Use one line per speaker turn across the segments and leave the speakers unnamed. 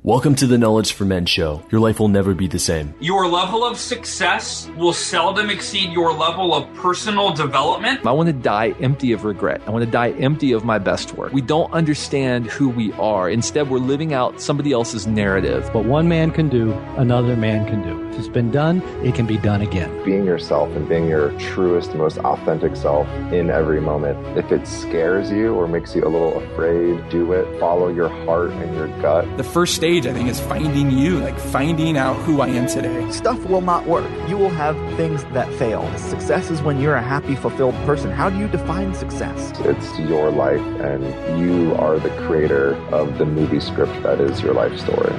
Welcome to the Knowledge for Men show. Your life will never be the same.
Your level of success will seldom exceed your level of personal development.
I want to die empty of regret. I want to die empty of my best work. We don't understand who we are. Instead, we're living out somebody else's narrative.
What one man can do, another man can do. If it's been done, it can be done again.
Being yourself and being your truest, most authentic self in every moment. If it scares you or makes you a little afraid, do it. Follow your heart and your gut.
The first stage, I think, is finding you, like finding out who I am today.
Stuff will not work. You will have things that fail. Success is when you're a happy, fulfilled person. How do you define success?
It's your life, and you are the creator of the movie script that is your life story.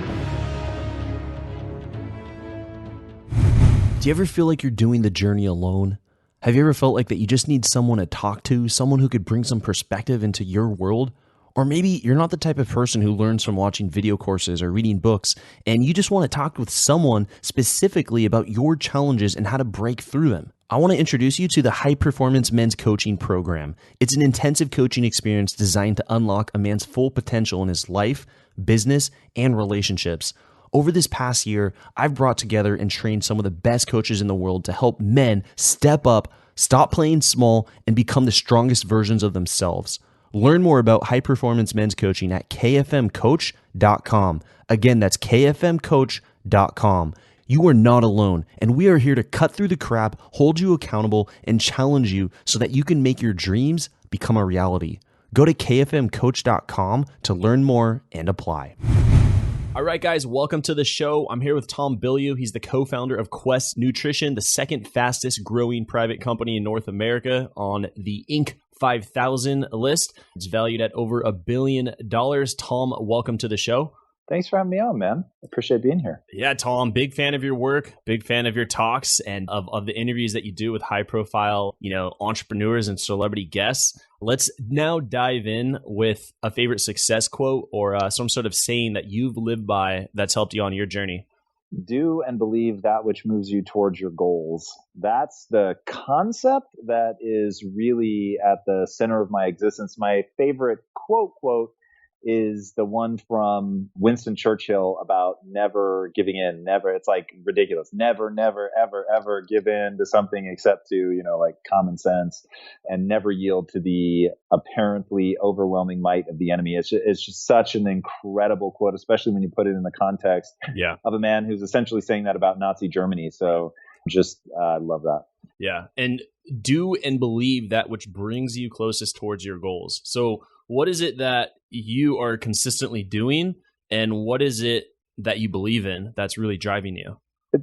Do you ever feel like you're doing the journey alone? Have you ever felt like that you just need someone to talk to, someone who could bring some perspective into your world? Or maybe you're not the type of person who learns from watching video courses or reading books, and you just want to talk with someone specifically about your challenges and how to break through them. I want to introduce you to the High Performance Men's Coaching Program. It's an intensive coaching experience designed to unlock a man's full potential in his life, business, and relationships. Over this past year, I've brought together and trained some of the best coaches in the world to help men step up, stop playing small, and become the strongest versions of themselves. Learn more about High Performance Men's Coaching at kfmcoach.com. Again, that's kfmcoach.com. You are not alone, and we are here to cut through the crap, hold you accountable, and challenge you so that you can make your dreams become a reality. Go to kfmcoach.com to learn more and apply. All right, guys, welcome to the show. I'm here with Tom Bilyeu. He's the co-founder of Quest Nutrition, the second fastest growing private company in North America on the Inc. 5,000 list. It's valued at over $1 billion. Tom, welcome to the show.
Thanks for having me on, man. Appreciate being here.
Yeah, Tom, big fan of your work, big fan of your talks and of the interviews that you do with high profile, entrepreneurs and celebrity guests. Let's now dive in with a favorite success quote or some sort of saying that you've lived by that's helped you on your journey.
Do and believe that which moves you towards your goals. That's the concept that is really at the center of my existence. My favorite quote is the one from Winston Churchill about never giving in. Never, it's like ridiculous. Never, ever, ever give in to something except to, like common sense, and never yield to the apparently overwhelming might of the enemy. It's just such an incredible quote, especially when you put it in the context of a man who's essentially saying that about Nazi Germany. So just love that.
Yeah. And do and believe that which brings you closest towards your goals. So what is it that you are consistently doing, and what is it that you believe in that's really driving you?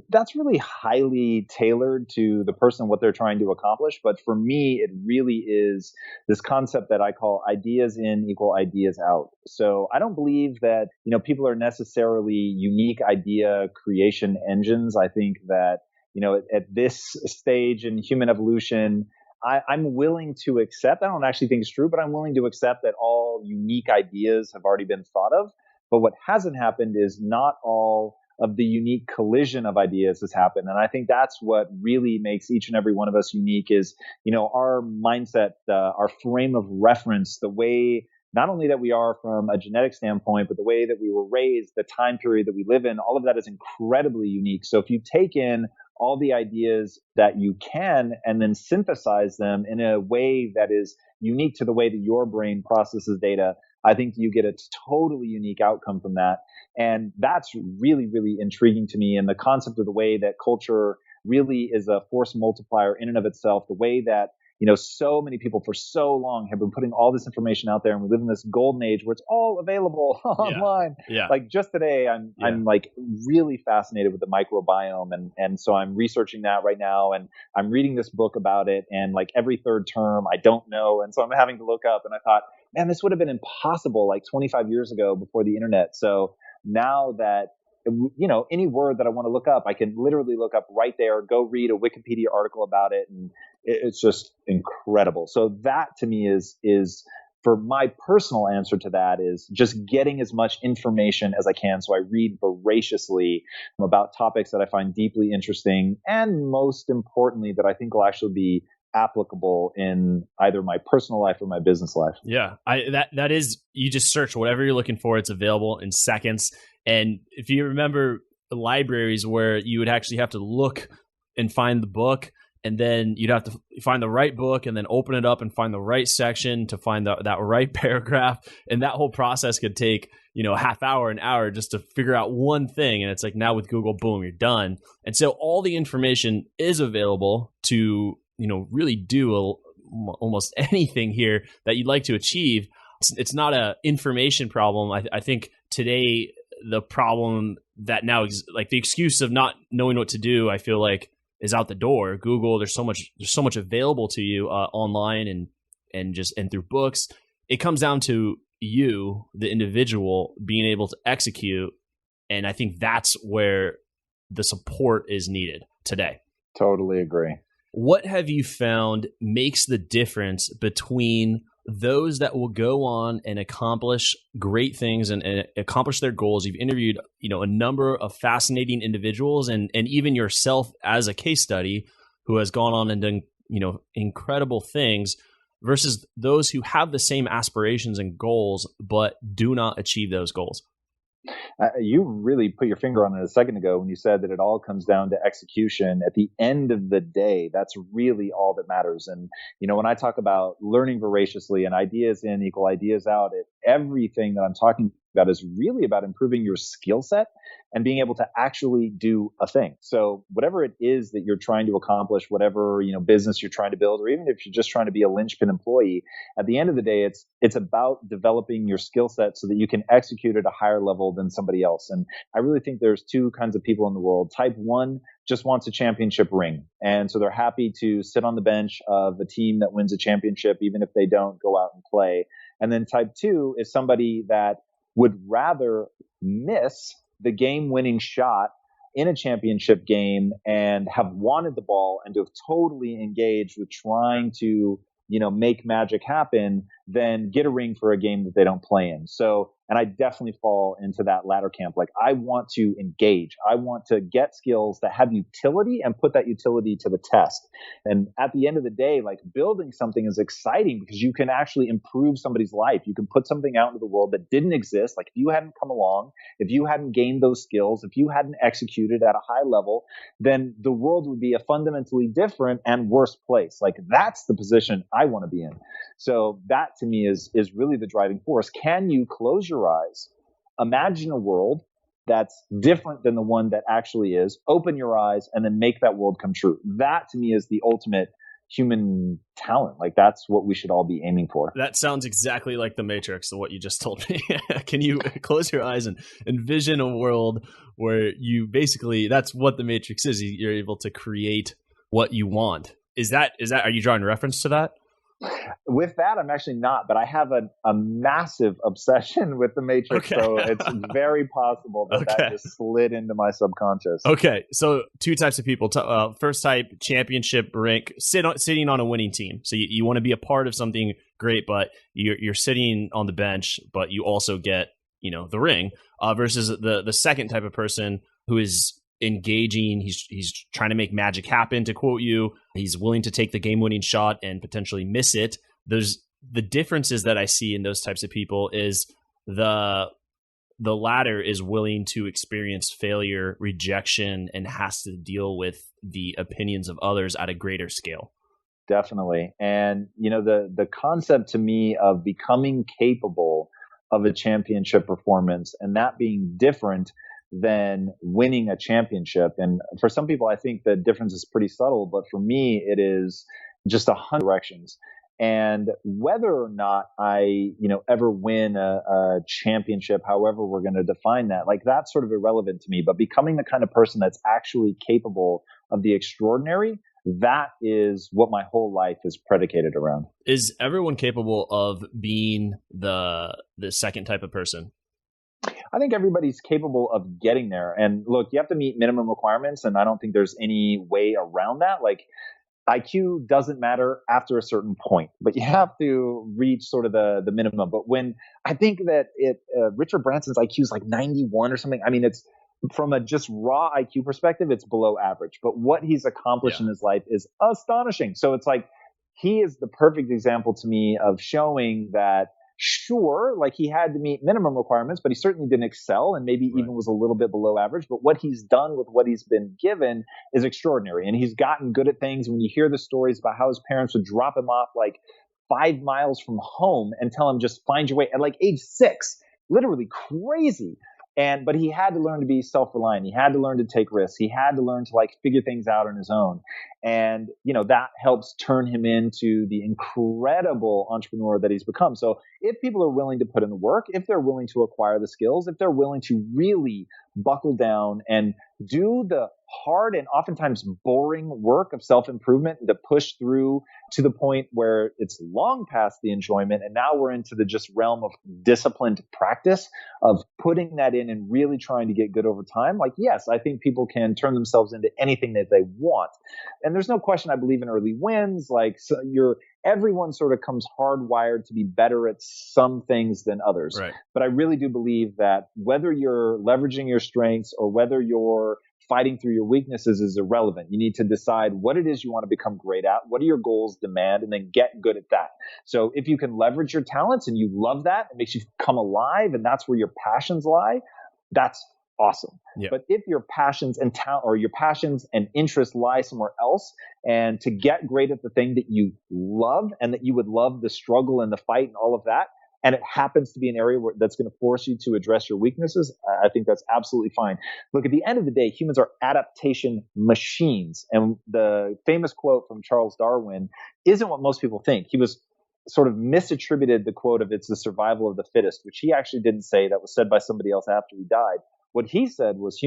That's really highly tailored to the person, what they're trying to accomplish. But for me, it really is this concept that I call ideas in equal ideas out. So I don't believe that, people are necessarily unique idea creation engines. I think that, at this stage in human evolution, I'm willing to accept, I don't actually think it's true, but I'm willing to accept that all unique ideas have already been thought of. But what hasn't happened is not all of the unique collision of ideas has happened. And I think that's what really makes each and every one of us unique is, our mindset, our frame of reference, the way not only that we are from a genetic standpoint, but the way that we were raised, the time period that we live in, all of that is incredibly unique. So if you take in all the ideas that you can and then synthesize them in a way that is unique to the way that your brain processes data, I think you get a totally unique outcome from that. And that's really, really intriguing to me. And the concept of the way that culture really is a force multiplier in and of itself, the way that so many people for so long have been putting all this information out there, and we live in this golden age where it's all available online.
Yeah.
Like just today, I'm like really fascinated with the microbiome, and so I'm researching that right now, and I'm reading this book about it, and like every third term, I don't know, and so I'm having to look up, and I thought, man, this would have been impossible like 25 years ago before the internet. So now that any word that I want to look up, I can literally look up right there, go read a Wikipedia article about it, and it's just incredible. So that to me is for my personal answer to that is just getting as much information as I can. So I read voraciously about topics that I find deeply interesting, and most importantly, that I think will actually be applicable in either my personal life or my business life.
Yeah, that is, you just search whatever you're looking for, it's available in seconds. And if you remember libraries where you would actually have to look and find the book, and then you'd have to find the right book and then open it up and find the right section to find that right paragraph, and that whole process could take a half hour, an hour, just to figure out one thing. And it's like, now with Google, boom, you're done. And so all the information is available to really do almost anything here that you'd like to achieve. It's not a information problem. I think today the problem that now like the excuse of not knowing what to do, I feel like, is out the door. Google, there's so much available to you online and through books. It comes down to you, the individual, being able to execute. And I think that's where the support is needed today.
Totally agree.
What have you found makes the difference between those that will go on and accomplish great things and accomplish their goals? You've interviewed, a number of fascinating individuals, and even yourself as a case study, who has gone on and done, incredible things, versus those who have the same aspirations and goals but do not achieve those goals.
You really put your finger on it a second ago when you said that it all comes down to execution. At the end of the day, that's really all that matters. And, when I talk about learning voraciously and ideas in equal ideas out, everything that I'm talking about is really about improving your skill set and being able to actually do a thing. So whatever it is that you're trying to accomplish, whatever, business you're trying to build, or even if you're just trying to be a linchpin employee, at the end of the day, it's about developing your skill set so that you can execute at a higher level than somebody else. And I really think there's two kinds of people in the world. Type 1 just wants a championship ring. And so they're happy to sit on the bench of a team that wins a championship, even if they don't go out and play. And then type 2 is somebody that would rather miss the game-winning shot in a championship game and have wanted the ball and to have totally engaged with trying to, make magic happen than get a ring for a game that they don't play in. So, and I definitely fall into that latter camp. Like, I want to engage. I want to get skills that have utility and put that utility to the test. And at the end of the day, like, building something is exciting because you can actually improve somebody's life. You can put something out into the world that didn't exist. Like, if you hadn't come along, if you hadn't gained those skills, if you hadn't executed at a high level, then the world would be a fundamentally different and worse place. Like, that's the position I want to be in. So that to me is really the driving force. Can you close your eyes, imagine a world that's different than the one that actually is, open your eyes, and then make that world come true? That to me is the ultimate human talent. Like, that's what we should all be aiming for.
That sounds exactly like the Matrix of what you just told me. Can you close your eyes and envision a world where you basically, that's what the Matrix is. You're able to create what you want. Are you drawing reference to that?
With that, I'm actually not, but I have a massive obsession with the Matrix, okay. So it's very possible that just slid into my subconscious.
Okay, so two types of people. First type, championship rank, sitting on a winning team. So you want to be a part of something great, but you're sitting on the bench, but you also get the ring. Versus the second type of person who is engaging, he's trying to make magic happen, to quote you. He's willing to take the game-winning shot and potentially miss it. There's the differences that I see in those types of people is the latter is willing to experience failure, rejection, and has to deal with the opinions of others at a greater scale.
Definitely. And the concept to me of becoming capable of a championship performance, and that being different than winning a championship. And for some people, I think the difference is pretty subtle, but for me, it is just 100 directions. And whether or not I, ever win a championship, however we're going to define that, like, that's sort of irrelevant to me. But becoming the kind of person that's actually capable of the extraordinary, that is what my whole life is predicated around.
Is everyone capable of being the second type of person?
I think everybody's capable of getting there. And look, you have to meet minimum requirements, and I don't think there's any way around that. Like, IQ doesn't matter after a certain point, but you have to reach sort of the minimum. But when I think that Richard Branson's IQ is like 91 or something, I mean, it's from a just raw IQ perspective, it's below average. But what he's accomplished in his life is astonishing. So it's like, he is the perfect example to me of showing that, sure, like he had to meet minimum requirements, but he certainly didn't excel and maybe even was a little bit below average. But what he's done with what he's been given is extraordinary. And he's gotten good at things. When you hear the stories about how his parents would drop him off like 5 miles from home and tell him just find your way at like age 6, literally crazy. But he had to learn to be self-reliant. He had to learn to take risks. He had to learn to like figure things out on his own. And, that helps turn him into the incredible entrepreneur that he's become. So if people are willing to put in the work, if they're willing to acquire the skills, if they're willing to really buckle down and do the hard and oftentimes boring work of self-improvement and to push through to the point where it's long past the enjoyment. And now we're into the just realm of disciplined practice of putting that in and really trying to get good over time. Like, yes, I think people can turn themselves into anything that they want. And there's no question I believe in early wins. Like, so everyone sort of comes hardwired to be better at some things than others.
Right.
But I really do believe that whether you're leveraging your strengths or whether you're fighting through your weaknesses is irrelevant. You need to decide what it is you want to become great at. What do your goals demand? And then get good at that. So if you can leverage your talents and you love that, it makes you come alive and that's where your passions lie, that's awesome.
Yeah.
But if your passions and talent or your passions and interests lie somewhere else, and to get great at the thing that you love and that you would love the struggle and the fight and all of that, and it happens to be an area that's going to force you to address your weaknesses, I think that's absolutely fine. Look, at the end of the day, humans are adaptation machines. And the famous quote from Charles Darwin isn't what most people think. He was sort of misattributed the quote of "it's the survival of the fittest," which he actually didn't say. That was said by somebody else after he died. What he said was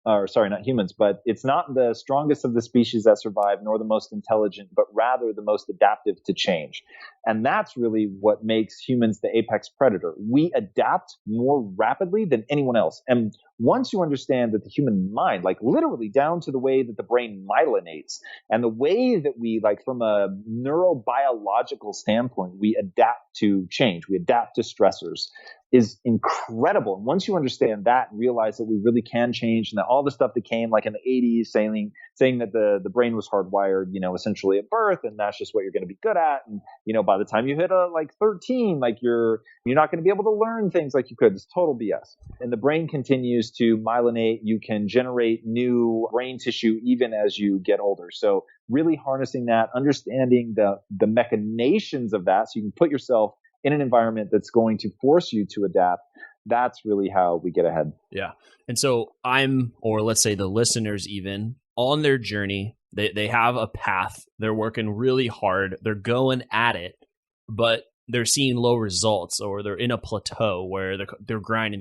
not humans, but it's not the strongest of the species that survive, nor the most intelligent, but rather the most adaptive to change. And that's really what makes humans the apex predator. We adapt more rapidly than anyone else. And once you understand that the human mind, like literally down to the way that the brain myelinates and the way that we, like from a neurobiological standpoint, we adapt to change, we adapt to stressors, is incredible. And once you understand that and realize that we really can change, and that all the stuff that came like in the 80s saying that the brain was hardwired, essentially at birth, and that's just what you're going to be good at. And, by the time you hit like 13, like you're not going to be able to learn things like you could. It's total BS. And the brain continues to myelinate. You can generate new brain tissue even as you get older. So really harnessing that, understanding the machinations of that, so you can put yourself in an environment that's going to force you to adapt. That's really how we get ahead.
Yeah. And so or let's say the listeners even, on their journey, they have a path. They're working really hard. They're going at it, but they're seeing low results, or they're in a plateau where they're grinding,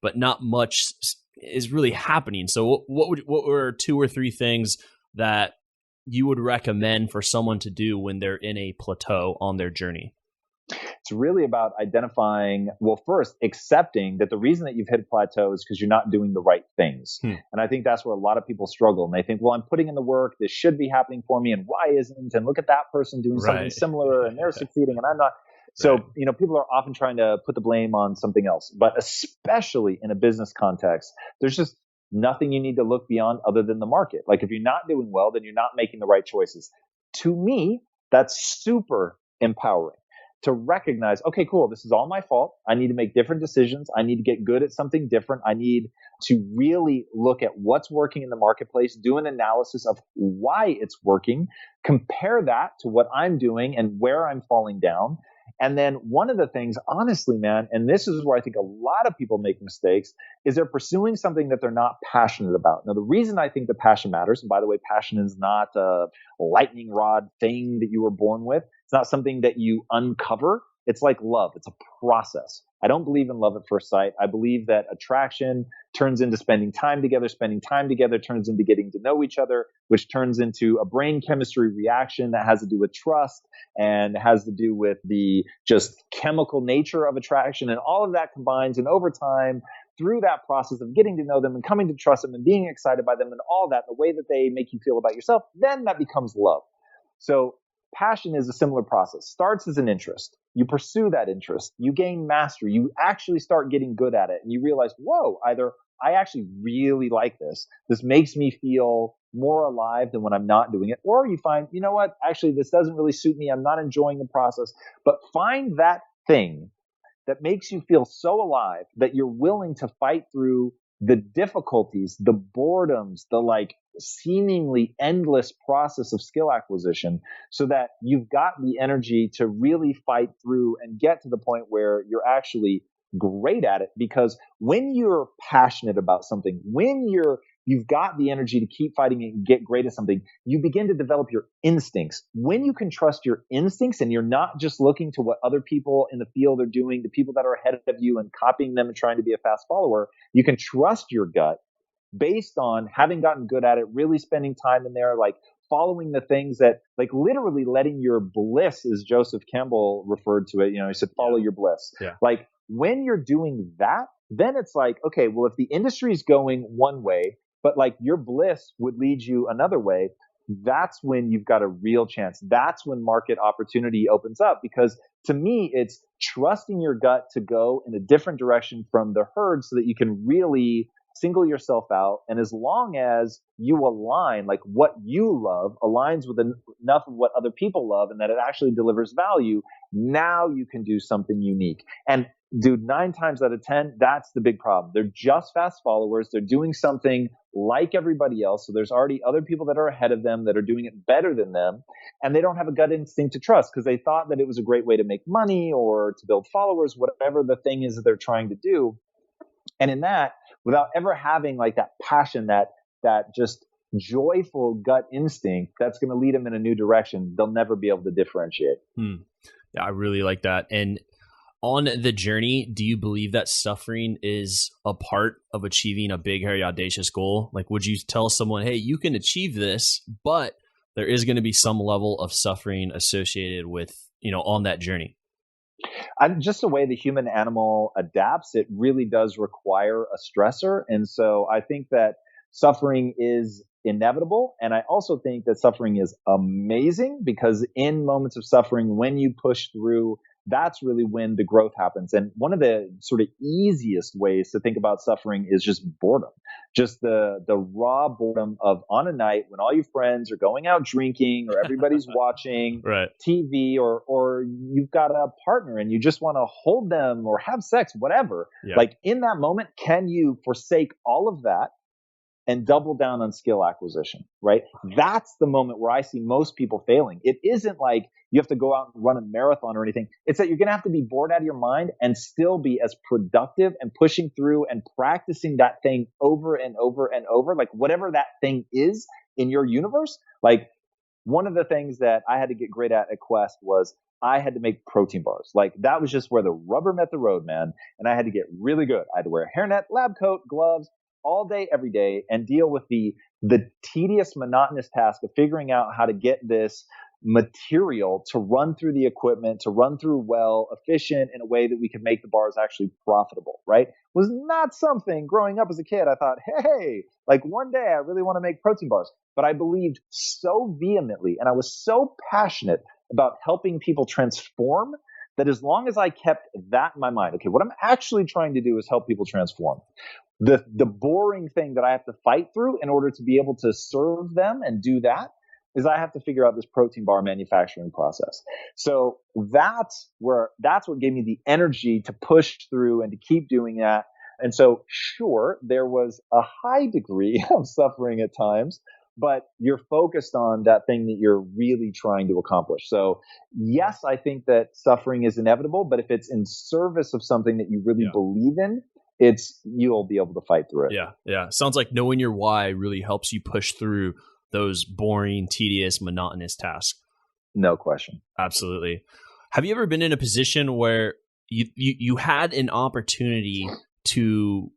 but not much is really happening. So what were 2 or 3 things that you would recommend for someone to do when they're in a plateau on their journey?
It's really about identifying, first, accepting that the reason that you've hit a plateau is because you're not doing the right things. And I think that's where a lot of people struggle. And they think, I'm putting in the work. This should be happening for me. And why isn't? And look at that person doing something similar and they're succeeding and I'm not. So, people are often trying to put the blame on something else. But especially in a business context, there's just nothing you need to look beyond other than the market. Like if you're not doing well, then you're not making the right choices. To me, that's super empowering. To recognize, okay, cool, this is all my fault. I need to make different decisions. I need to get good at something different. I need to really look at what's working in the marketplace, do an analysis of why it's working, compare that to what I'm doing and where I'm falling down. And then one of the things, honestly, man, and this is where I think a lot of people make mistakes, is they're pursuing something that they're not passionate about. Now, the reason I think the passion matters, and by the way, passion is not a lightning rod thing that you were born with. It's not something that you uncover. It's like love. It's a process. I don't believe in love at first sight. I believe that attraction turns into spending time together. Spending time together turns into getting to know each other, which turns into a brain chemistry reaction that has to do with trust and has to do with the just chemical nature of attraction. And all of that combines. And over time, through that process of getting to know them and coming to trust them and being excited by them and all that, the way that they make you feel about yourself, then that becomes love. So passion is a similar process. Starts as an interest. You pursue that interest. You gain mastery. You actually start getting good at it. And you realize, whoa, either I actually really like this. This makes me feel more alive than when I'm not doing it. Or you find, you know what, actually, this doesn't really suit me. I'm not enjoying the process. But find that thing that makes you feel so alive that you're willing to fight through the difficulties, the boredoms, the like seemingly endless process of skill acquisition, so that you've got the energy to really fight through and get to the point where you're actually great at it. Because when you're passionate about something, when you've got the energy to keep fighting and get great at something, you begin to develop your instincts. When you can trust your instincts and you're not just looking to what other people in the field are doing, the people that are ahead of you, and copying them and trying to be a fast follower, you can trust your gut based on having gotten good at it, really spending time in there, like following the things that, like literally letting your bliss, as Joseph Campbell referred to it, he said, follow your bliss.
Yeah.
Like when you're doing that, then it's like, okay, well, if the industry is going one way, but like your bliss would lead you another way, that's when you've got a real chance. That's when market opportunity opens up. Because to me, it's trusting your gut to go in a different direction from the herd so that you can really single yourself out. And as long as you align, like what you love aligns with enough of what other people love, and that it actually delivers value, now you can do something unique. And dude, 9 times out of 10, that's the big problem. They're just fast followers. They're doing something like everybody else. So there's already other people that are ahead of them that are doing it better than them. And they don't have a gut instinct to trust because they thought that it was a great way to make money or to build followers, whatever the thing is that they're trying to do. And in that, without ever having like that passion, that just joyful gut instinct that's going to lead them in a new direction, they'll never be able to differentiate.
Yeah, I really like that. And on the journey, do you believe that suffering is a part of achieving a big, hairy, audacious goal? Like, would you tell someone, hey, you can achieve this, but there is going to be some level of suffering associated with, on that journey?
Just the way the human animal adapts, it really does require a stressor. And so I think that suffering is inevitable. And I also think that suffering is amazing, because in moments of suffering, when you push through, that's really when the growth happens. And one of the sort of easiest ways to think about suffering is just boredom, just the raw boredom of on a night when all your friends are going out drinking, or everybody's watching
right.
TV, or you've got a partner and you just want to hold them or have sex, whatever.
Yeah.
Like in that moment, can you forsake all of that and double down on skill acquisition, right? That's the moment where I see most people failing. It isn't like you have to go out and run a marathon or anything. It's that you're going to have to be bored out of your mind and still be as productive and pushing through and practicing that thing over and over and over, like whatever that thing is in your universe. Like one of the things that I had to get great at Quest was I had to make protein bars. Like that was just where the rubber met the road, man. And I had to get really good. I had to wear a hairnet, lab coat, gloves, all day, every day, and deal with the tedious, monotonous task of figuring out how to get this material to run through the equipment, to run through well, efficient, in a way that we could make the bars actually profitable, right? Was not something growing up as a kid I thought, hey, like one day I really want to make protein bars. But I believed so vehemently, and I was so passionate about helping people transform, that as long as I kept that in my mind, okay, what I'm actually trying to do is help people transform. The boring thing that I have to fight through in order to be able to serve them and do that is I have to figure out this protein bar manufacturing process. So that's what gave me the energy to push through and to keep doing that. And so sure, there was a high degree of suffering at times, but you're focused on that thing that you're really trying to accomplish. So yes, I think that suffering is inevitable, but if it's in service of something that you really believe in, you'll be able to fight through it.
Yeah. Sounds like knowing your why really helps you push through those boring, tedious, monotonous tasks.
No question.
Absolutely. Have you ever been in a position where you had an opportunity to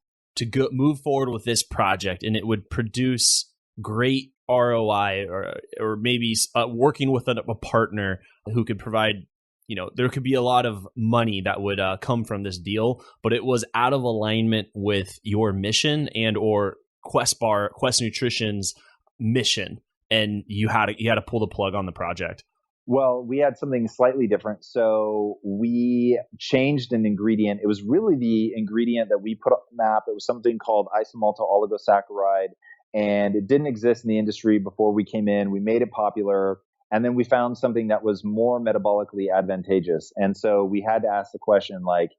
go move forward with this project and it would produce great ROI, or maybe working with a partner who could provide, there could be a lot of money that would come from this deal, but it was out of alignment with your mission and or Quest Nutrition's mission, and you had to pull the plug on the project?
Well, we had something slightly different. So we changed an ingredient. It was really the ingredient that we put on the map. It was something called isomaltol oligosaccharide, and it didn't exist in the industry before we came in. We made it popular, and then we found something that was more metabolically advantageous. And so we had to ask the question, like,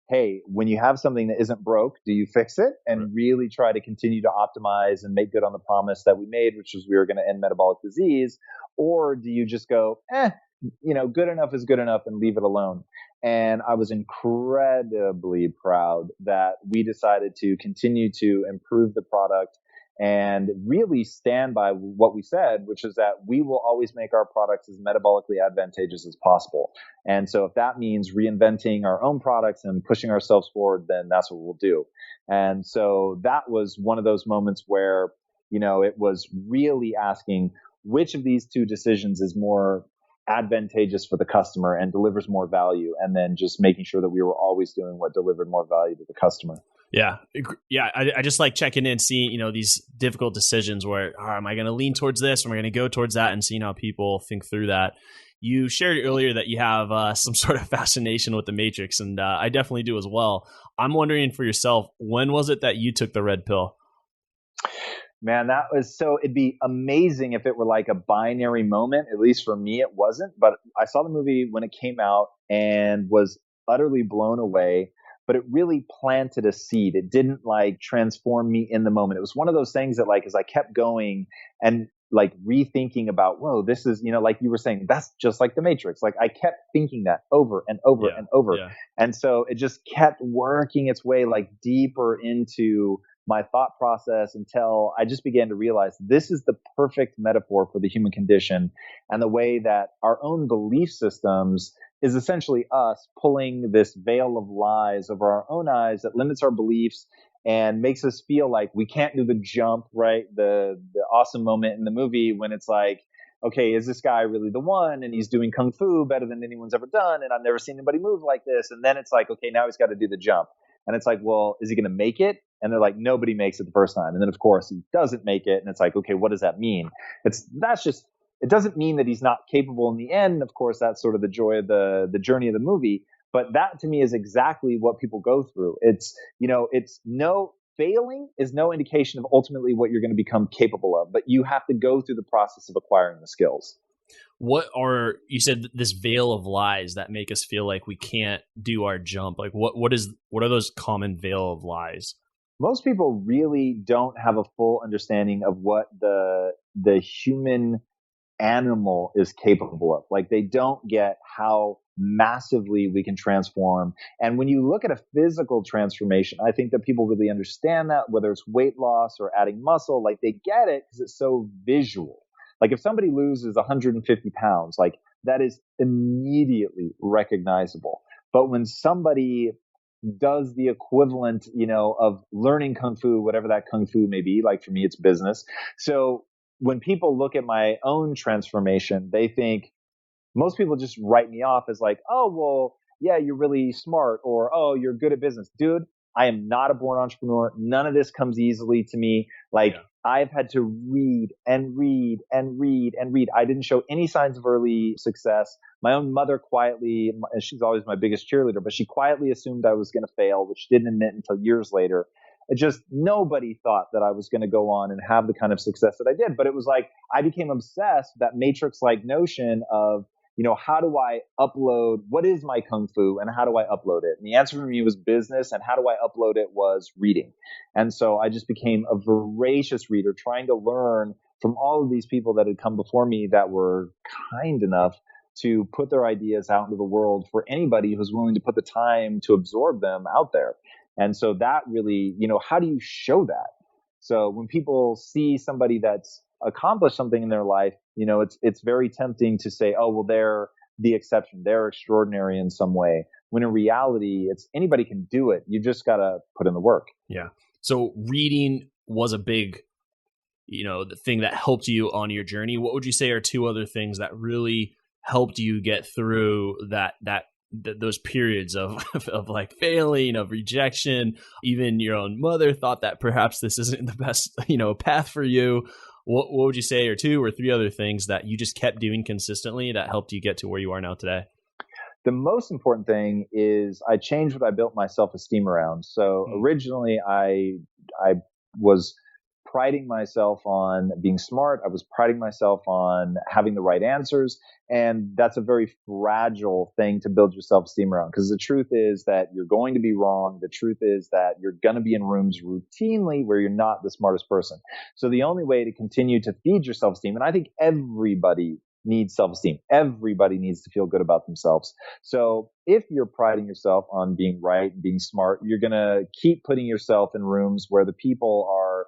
hey, when you have something that isn't broke, do you fix it and really try to continue to optimize and make good on the promise that we made, which was we were going to end metabolic disease? Or do you just go, good enough is good enough and leave it alone? And I was incredibly proud that we decided to continue to improve the product and really stand by what we said, which is that we will always make our products as metabolically advantageous as possible. And so if that means reinventing our own products and pushing ourselves forward, then that's what we'll do. And so that was one of those moments where, it was really asking which of these two decisions is more advantageous for the customer and delivers more value, and then just making sure that we were always doing what delivered more value to the customer.
Yeah. Yeah. I just like checking in, seeing, these difficult decisions where, am I going to lean towards this? Or am I going to go towards that, and seeing how people think through that. You shared earlier that you have some sort of fascination with the Matrix, and I definitely do as well. I'm wondering for yourself, when was it that you took the red pill?
Man, it'd be amazing if it were like a binary moment. At least for me, it wasn't. But I saw the movie when it came out and was utterly blown away. But it really planted a seed. It didn't like transform me in the moment. It was one of those things that, like, as I kept going and like rethinking about, whoa, this is, like you were saying, that's just like the Matrix. Like I kept thinking that over and over and over. Yeah. And so it just kept working its way like deeper into my thought process until I just began to realize this is the perfect metaphor for the human condition, and the way that our own belief systems is essentially us pulling this veil of lies over our own eyes that limits our beliefs and makes us feel like we can't do the jump, right? The awesome moment in the movie when it's like, okay, is this guy really the one? And he's doing kung fu better than anyone's ever done, and I've never seen anybody move like this. And then it's like, okay, now he's got to do the jump. And it's like, well, is he going to make it? And they're like, nobody makes it the first time. And then, of course, he doesn't make it. And it's like, okay, what does that mean? It doesn't mean that he's not capable in the end. Of course, that's sort of the joy of the journey of the movie. But that to me is exactly what people go through. Failing is no indication of ultimately what you're going to become capable of, but you have to go through the process of acquiring the skills.
You said this veil of lies that make us feel like we can't do our jump. Like what are those common veil of lies?
Most people really don't have a full understanding of what the human animal is capable of. Like they don't get how massively we can transform. And when you look at a physical transformation, I think that people really understand that, whether it's weight loss or adding muscle, like they get it because it's so visual. Like if somebody loses 150 pounds, like that is immediately recognizable. But when somebody does the equivalent, of learning kung fu, whatever that kung fu may be, like for me, it's business. So when people look at my own transformation, they think, most people just write me off as like, oh, well, yeah, you're really smart, or, oh, you're good at business. Dude, I am not a born entrepreneur. None of this comes easily to me. Like I've had to read and read and read and read. I didn't show any signs of early success. My own mother quietly, and she's always my biggest cheerleader, but she quietly assumed I was going to fail, which didn't admit until years later. Nobody thought that I was going to go on and have the kind of success that I did. But it was like, I became obsessed with that Matrix-like notion of, how do I upload, what is my kung fu and how do I upload it? And the answer for me was business, and how do I upload it was reading. And so I just became a voracious reader, trying to learn from all of these people that had come before me that were kind enough to put their ideas out into the world for anybody who's willing to put the time to absorb them out there. And so that really, how do you show that? So when people see somebody that's accomplished something in their life, it's very tempting to say, oh, well, they're the exception. They're extraordinary in some way. When in reality, it's anybody can do it. You just got to put in the work.
Yeah. So reading was a big, the thing that helped you on your journey. What would you say are two other things that really helped you get through those periods of like failing, of rejection? Even your own mother thought that perhaps this isn't the best, path for you. what would you say are 2 or 3 other things that you just kept doing consistently that helped you get to where you are now today?
The most important thing is I changed what I built my self-esteem around. So originally I was priding myself on being smart. I was priding myself on having the right answers. And that's a very fragile thing to build your self-esteem around, because the truth is that you're going to be wrong. The truth is that you're going to be in rooms routinely where you're not the smartest person. So the only way to continue to feed your self-esteem, and I think everybody needs self-esteem. Everybody needs to feel good about themselves. So if you're priding yourself on being right, being smart, you're going to keep putting yourself in rooms where the people are,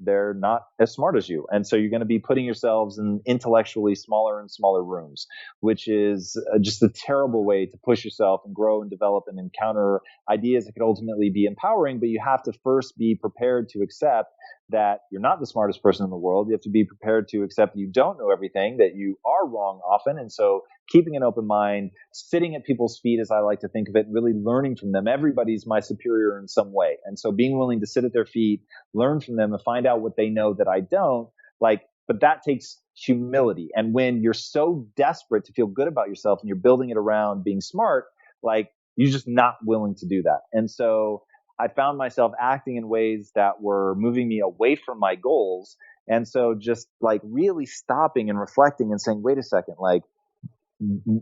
they're not as smart as you. And so you're going to be putting yourselves in intellectually smaller and smaller rooms, which is just a terrible way to push yourself and grow and develop and encounter ideas that could ultimately be empowering. But you have to first be prepared to accept that you're not the smartest person in the world. You have to be prepared to accept you don't know everything, that you are wrong often. And so keeping an open mind, sitting at people's feet, as I like to think of it, really learning from them. Everybody's my superior in some way. And so being willing to sit at their feet, learn from them, and find out what they know that I don't, but that takes humility. And when you're so desperate to feel good about yourself and you're building it around being smart, you're just not willing to do that. And so I found myself acting in ways that were moving me away from my goals. And so just really stopping and reflecting and saying, wait a second,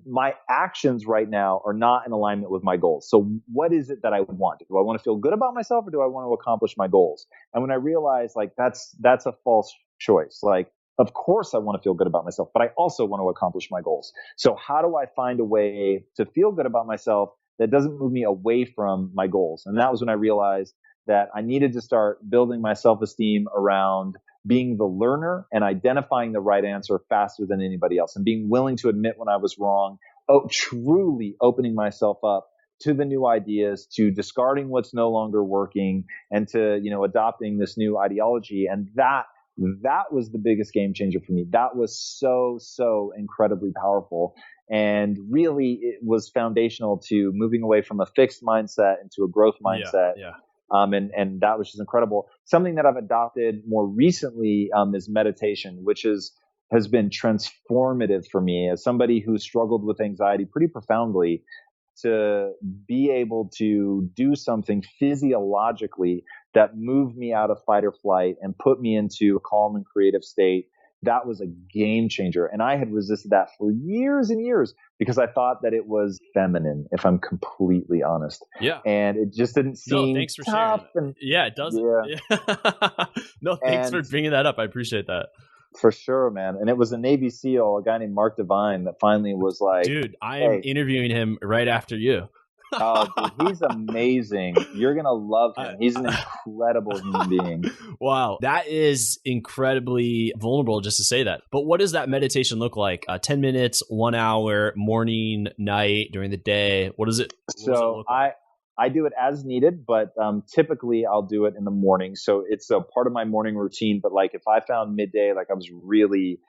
my actions right now are not in alignment with my goals. So what is it that I want? Do I want to feel good about myself, or do I want to accomplish my goals? And when I realized that's a false choice. Of course I want to feel good about myself, but I also want to accomplish my goals. So how do I find a way to feel good about myself that doesn't move me away from my goals? And that was when I realized that I needed to start building my self-esteem around being the learner and identifying the right answer faster than anybody else, and being willing to admit when I was wrong, truly opening myself up to the new ideas, to discarding what's no longer working, and to, adopting this new ideology. And that was the biggest game changer for me. That was so incredibly powerful. And really, it was foundational to moving away from a fixed mindset into a growth mindset.
Yeah.
And that was just incredible. Something that I've adopted more recently is meditation, which has been transformative for me as somebody who struggled with anxiety pretty profoundly. To be able to do something physiologically that moved me out of fight or flight and put me into a calm and creative state, that was a game changer. And I had resisted that for years and years because I thought that it was feminine, if I'm completely honest.
Yeah.
And it just didn't seem
thanks for
tough.
Sharing. Yeah, it doesn't.
Yeah.
No, thanks for bringing that up. I appreciate that.
For sure, man. And it was a Navy SEAL, a guy named Mark Devine, that finally was like,
dude, I am interviewing him right after you.
Oh, dude, he's amazing. You're going to love him. He's an incredible human being.
Wow. That is incredibly vulnerable just to say that. But what does that meditation look like? 10 minutes, 1 hour, morning, night, during the day? What does it look like?
I do it as needed, but typically I'll do it in the morning. So it's a part of my morning routine. But if I found midday, I was really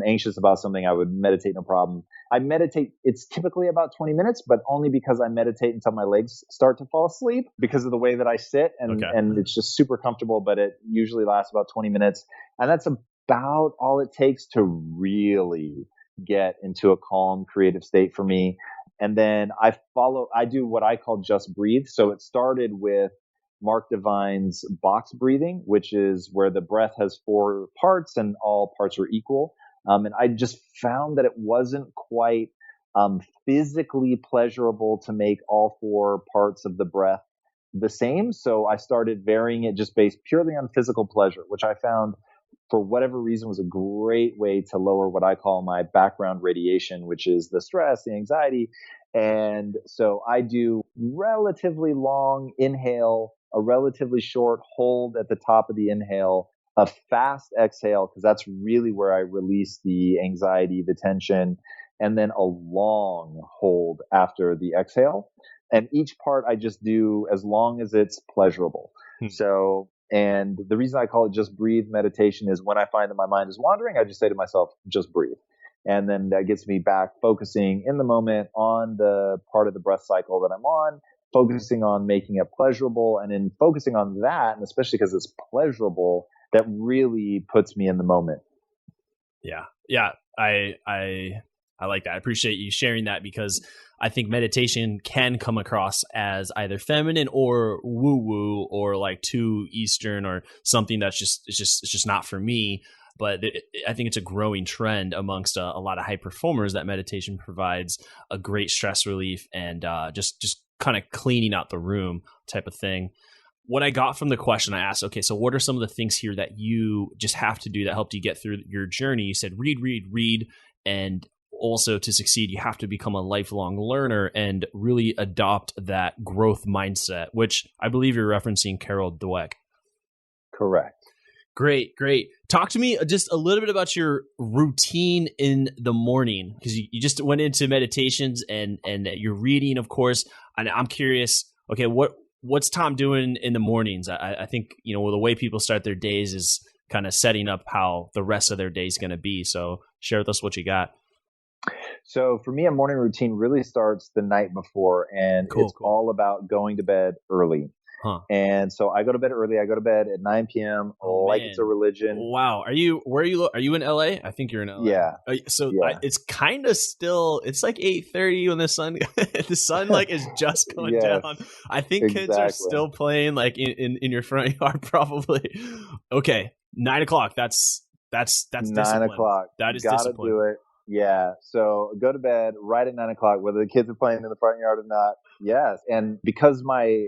anxious about something, I would meditate, no problem. I meditate. It's typically about 20 minutes, but only because I meditate until my legs start to fall asleep because of the way that I sit. And it's just super comfortable, but it usually lasts about 20 minutes. And that's about all it takes to really get into a calm, creative state for me. And then I do what I call just breathe. So it started with Mark Devine's box breathing, which is where the breath has 4 parts and all parts are equal. And I just found that it wasn't quite physically pleasurable to make all 4 parts of the breath the same. So I started varying it just based purely on physical pleasure, which I found for whatever reason was a great way to lower what I call my background radiation, which is the stress, the anxiety. And so I do relatively long inhale, a relatively short hold at the top of the inhale, a fast exhale, because that's really where I release the anxiety, the tension, and then a long hold after the exhale. And each part I just do as long as it's pleasurable. And the reason I call it just breathe meditation is when I find that my mind is wandering, I just say to myself, just breathe. And then that gets me back focusing in the moment on the part of the breath cycle that I'm on, focusing on making it pleasurable. And in focusing on that, and especially because it's pleasurable, that really puts me in the moment.
Yeah. Yeah. I like that. I appreciate you sharing that, because I think meditation can come across as either feminine or woo woo, or like too Eastern, or something that's it's just not for me. But I think it's a growing trend amongst a lot of high performers that meditation provides a great stress relief and just kind of cleaning out the room type of thing. What I got from the question, I asked, okay, so what are some of the things here that you just have to do that helped you get through your journey? You said read, read, read, and also to succeed, you have to become a lifelong learner and really adopt that growth mindset, which I believe you're referencing Carol Dweck.
Correct.
Great, great. Talk to me just a little bit about your routine in the morning, because you just went into meditations and you're reading, of course. And I'm curious, okay, what's Tom doing in the mornings? I think, the way people start their days is kind of setting up how the rest of their day is going to be. So share with us what you got.
So for me, a morning routine really starts the night before, and it's all about going to bed early.
Huh.
And so I go to bed early. I go to bed at 9 p.m. It's a religion.
Wow. Are you in LA? I think you're in LA.
Yeah.
It's kind of still, it's like 8:30 when the sun like is just going
Yes,
down. I think kids are still playing like in your front yard probably. Okay. 9 o'clock. That's
9
discipline.
o'clock.
That is
Gotta
discipline.
do it. Yeah. So go to bed right at 9 o'clock, whether the kids are playing in the front yard or not. Yes. And because my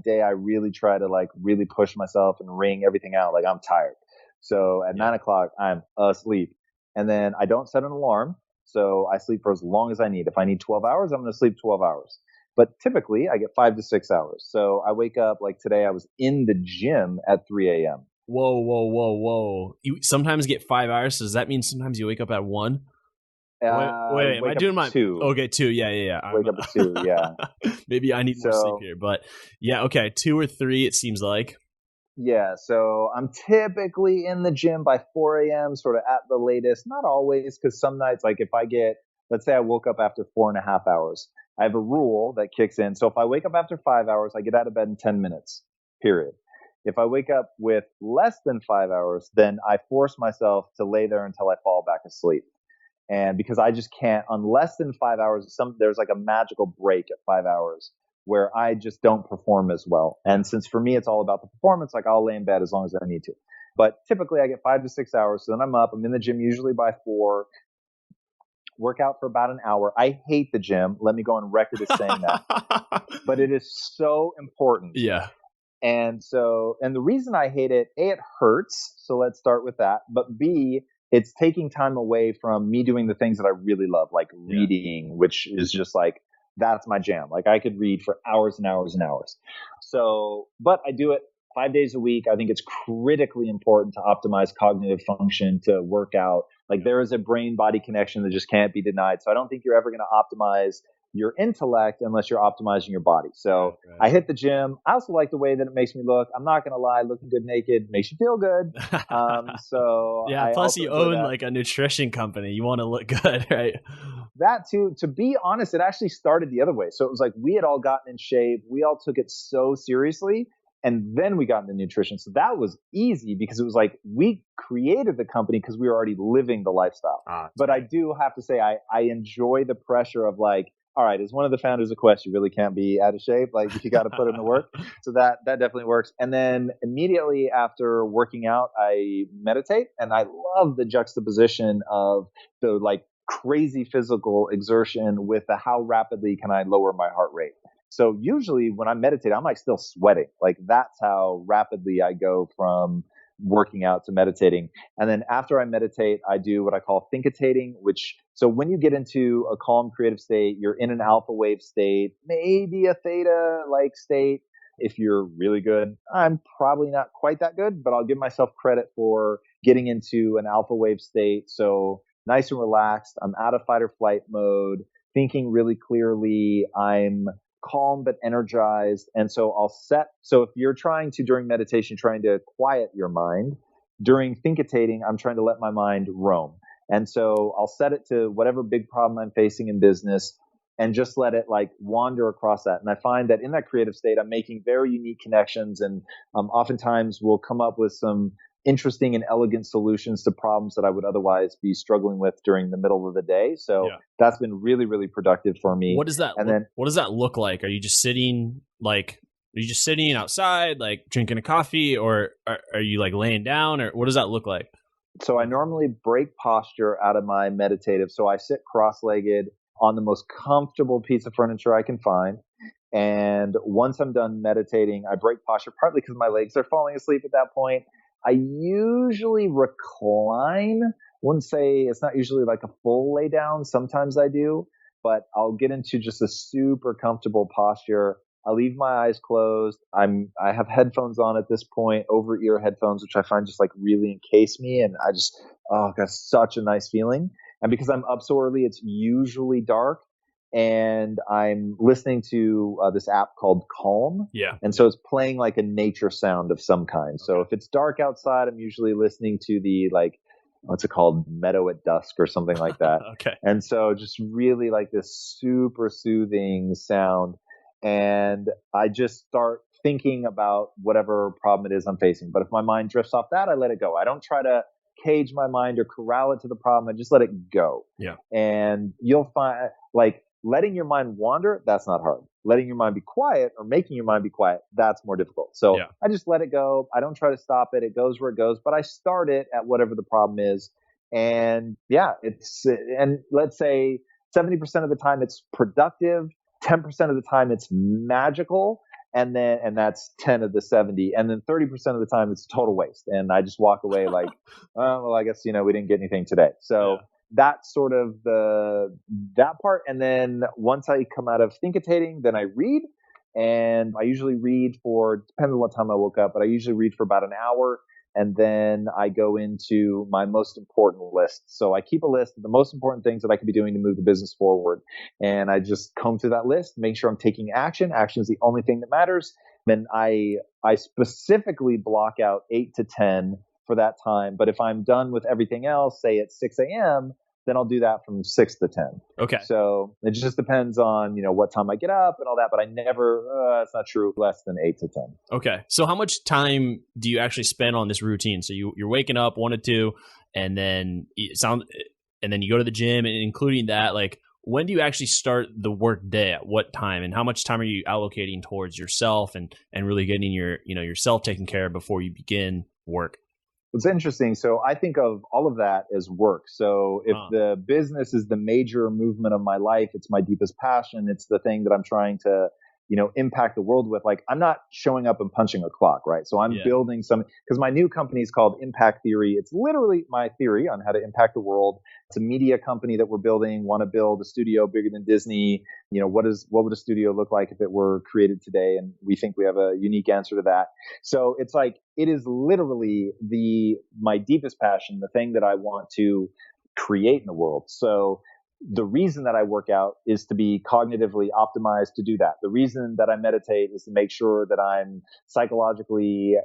day, I really try to like really push myself and wring everything out. Like I'm tired. So at 9 o'clock, I'm asleep. And then I don't set an alarm. So I sleep for as long as I need. If I need 12 hours, I'm going to sleep 12 hours. But typically I get 5 to 6 hours. So I wake up, like today I was in the gym at 3 a.m.
Whoa. You sometimes get 5 hours. So does that mean sometimes you wake up at 1? Wait, am I doing my
2?
Okay, 2. Yeah.
Wake up at 2, yeah.
Maybe I need more sleep here, but yeah, okay, 2 or 3 it seems like.
Yeah, so I'm typically in the gym by 4 a.m., sort of at the latest. Not always, because some nights, like if I get, let's say I woke up after 4.5 hours, I have a rule that kicks in. So if I wake up after 5 hours, I get out of bed in 10 minutes, period. If I wake up with less than 5 hours, then I force myself to lay there until I fall back asleep. And because I just can't, on less than 5 hours, there's like a magical break at 5 hours where I just don't perform as well. And since for me, it's all about the performance, like I'll lay in bed as long as I need to. But typically I get 5 to 6 hours. So then I'm up, I'm in the gym usually by 4, work out for about an hour. I hate the gym. Let me go on record as saying that, but it is so important.
Yeah.
And the reason I hate it, A, it hurts. So let's start with that. But B, it's taking time away from me doing the things that I really love, like reading, which is just like, that's my jam. Like I could read for hours and hours and hours. So, but I do it 5 days a week. I think it's critically important to optimize cognitive function, to work out. Like there is a brain body connection that just can't be denied. So I don't think you're ever going to optimize your intellect unless you're optimizing your body. So I hit the gym. I also like the way that it makes me look. I'm not going to lie, looking good naked makes you feel good. So
yeah, plus you own like a nutrition company. You want to look good, right?
That too, to be honest, it actually started the other way. So it was like we had all gotten in shape. We all took it so seriously. And then we got into nutrition. So that was easy because it was like we created the company because we were already living the lifestyle. But I do have to say, I enjoy the pressure of like, all right, as one of the founders of Quest, you really can't be out of shape. Like you got to put in the work. So that definitely works. And then immediately after working out, I meditate, and I love the juxtaposition of the like crazy physical exertion with the how rapidly can I lower my heart rate. So usually when I meditate, I'm like still sweating. Like that's how rapidly I go from working out to meditating. And then after I meditate, I do what I call thinkitating, so when you get into a calm creative state, you're in an alpha wave state, maybe a theta like state. If you're really good, I'm probably not quite that good, but I'll give myself credit for getting into an alpha wave state. So nice and relaxed. I'm out of fight or flight mode, thinking really clearly. I'm calm but energized. And so so if you're during meditation, trying to quiet your mind, during thinkitating, I'm trying to let my mind roam. And so I'll set it to whatever big problem I'm facing in business and just let it like wander across that. And I find that in that creative state, I'm making very unique connections, and oftentimes we'll come up with some interesting and elegant solutions to problems that I would otherwise be struggling with during the middle of the day. So that's been really, really productive for me.
What does that what does that look like? Are you just sitting outside, like drinking a coffee, or are you like laying down, or what does that look like?
So I normally break posture out of my meditative. So I sit cross-legged on the most comfortable piece of furniture I can find. And once I'm done meditating, I break posture, partly because my legs are falling asleep at that point. I usually recline. Wouldn't say it's not usually like a full lay down. Sometimes I do, but I'll get into just a super comfortable posture. I leave my eyes closed. I have headphones on at this point, over ear headphones, which I find just like really encase me. And I just, got such a nice feeling. And because I'm up so early, it's usually dark. And I'm listening to this app called Calm.
Yeah.
And so it's playing like a nature sound of some kind. So if it's dark outside, I'm usually listening to the what's it called? Meadow at Dusk or something like that.
Okay.
And so just really like this super soothing sound. And I just start thinking about whatever problem it is I'm facing. But if my mind drifts off that, I let it go. I don't try to cage my mind or corral it to the problem. I just let it go.
Yeah.
And you'll find letting your mind wander, that's not hard. Letting your mind be quiet or making your mind be quiet, that's more difficult. So I just let it go. I don't try to stop it. It goes where it goes, but I start it at whatever the problem is. And and let's say 70% of the time it's productive, 10% of the time it's magical, and that's 10 of the 70. And then 30% of the time it's total waste. And I just walk away like, well, I guess, we didn't get anything today. So that's sort of that part. And then once I come out of thinkitating, then I read. And I usually read depends on what time I woke up, but I usually read for about an hour. And then I go into my most important list. So I keep a list of the most important things that I could be doing to move the business forward. And I just comb through that list, make sure I'm taking action. Action is the only thing that matters. And I specifically block out 8 to 10 for that time. But if I'm done with everything else, say at 6 a.m., then I'll do that from 6 to 10.
Okay.
So it just depends on, what time I get up and all that, but I never, it's not true, less than 8 to 10.
Okay. So how much time do you actually spend on this routine? So you're waking up 1 to 2, and then you go to the gym, and including that, like, when do you actually start the work day? At what time? And how much time are you allocating towards yourself and really getting yourself taken care of before you begin work?
It's interesting. So I think of all of that as work. So if the business is the major movement of my life, it's my deepest passion, it's the thing that I'm trying to, impact the world with. Like, I'm not showing up and punching a clock, right? So I'm building because my new company is called Impact Theory. It's literally my theory on how to impact the world. It's a media company that we're building, want to build a studio bigger than Disney. What would a studio look like if it were created today? And we think we have a unique answer to that. So it's like, it is literally my deepest passion, the thing that I want to create in the world. So the reason that I work out is to be cognitively optimized to do that. The reason that I meditate is to make sure that I'm psychologically,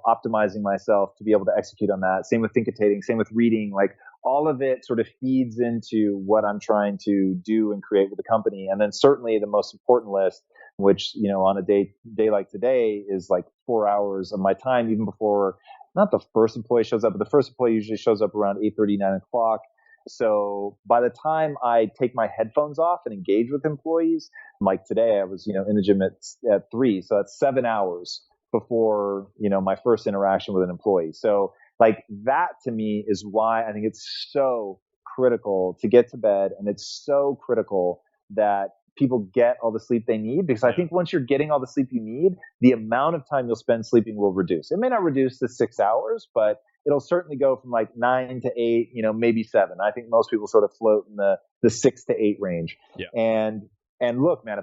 optimizing myself to be able to execute on that. Same with thinkitating, same with reading, like all of it sort of feeds into what I'm trying to do and create with the company. And then certainly the most important list, which, on a day like today, is like 4 hours of my time, even before not the first employee shows up, but the first employee usually shows up around 8:30, 9 o'clock. So by the time I take my headphones off and engage with employees, like today, I was, in the gym at 3. So that's 7 hours before, my first interaction with an employee. So like that to me is why I think it's so critical to get to bed. And it's so critical that people get all the sleep they need, because I think once you're getting all the sleep you need, the amount of time you'll spend sleeping will reduce. It may not reduce to 6 hours, but it'll certainly go from like 9 to 8, maybe 7. I think most people sort of float in the 6 to 8 range.
Yeah.
And look, man,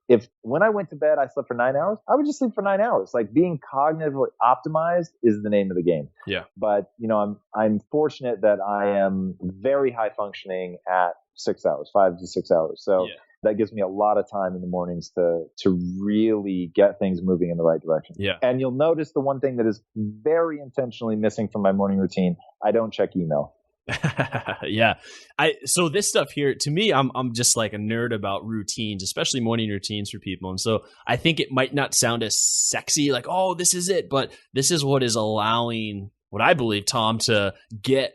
if when I went to bed, I slept for 9 hours, I would just sleep for 9 hours. Like, being cognitively optimized is the name of the game.
Yeah.
But, I'm fortunate that I am very high functioning at 6 hours, 5 to 6 hours. So that gives me a lot of time in the mornings to really get things moving in the right direction.
Yeah.
And you'll notice the one thing that is very intentionally missing from my morning routine, I don't check email.
Yeah. So this stuff here, to me, I'm just like a nerd about routines, especially morning routines for people. And so I think it might not sound as sexy, like, oh, this is it, but this is what is allowing what I believe Tom to get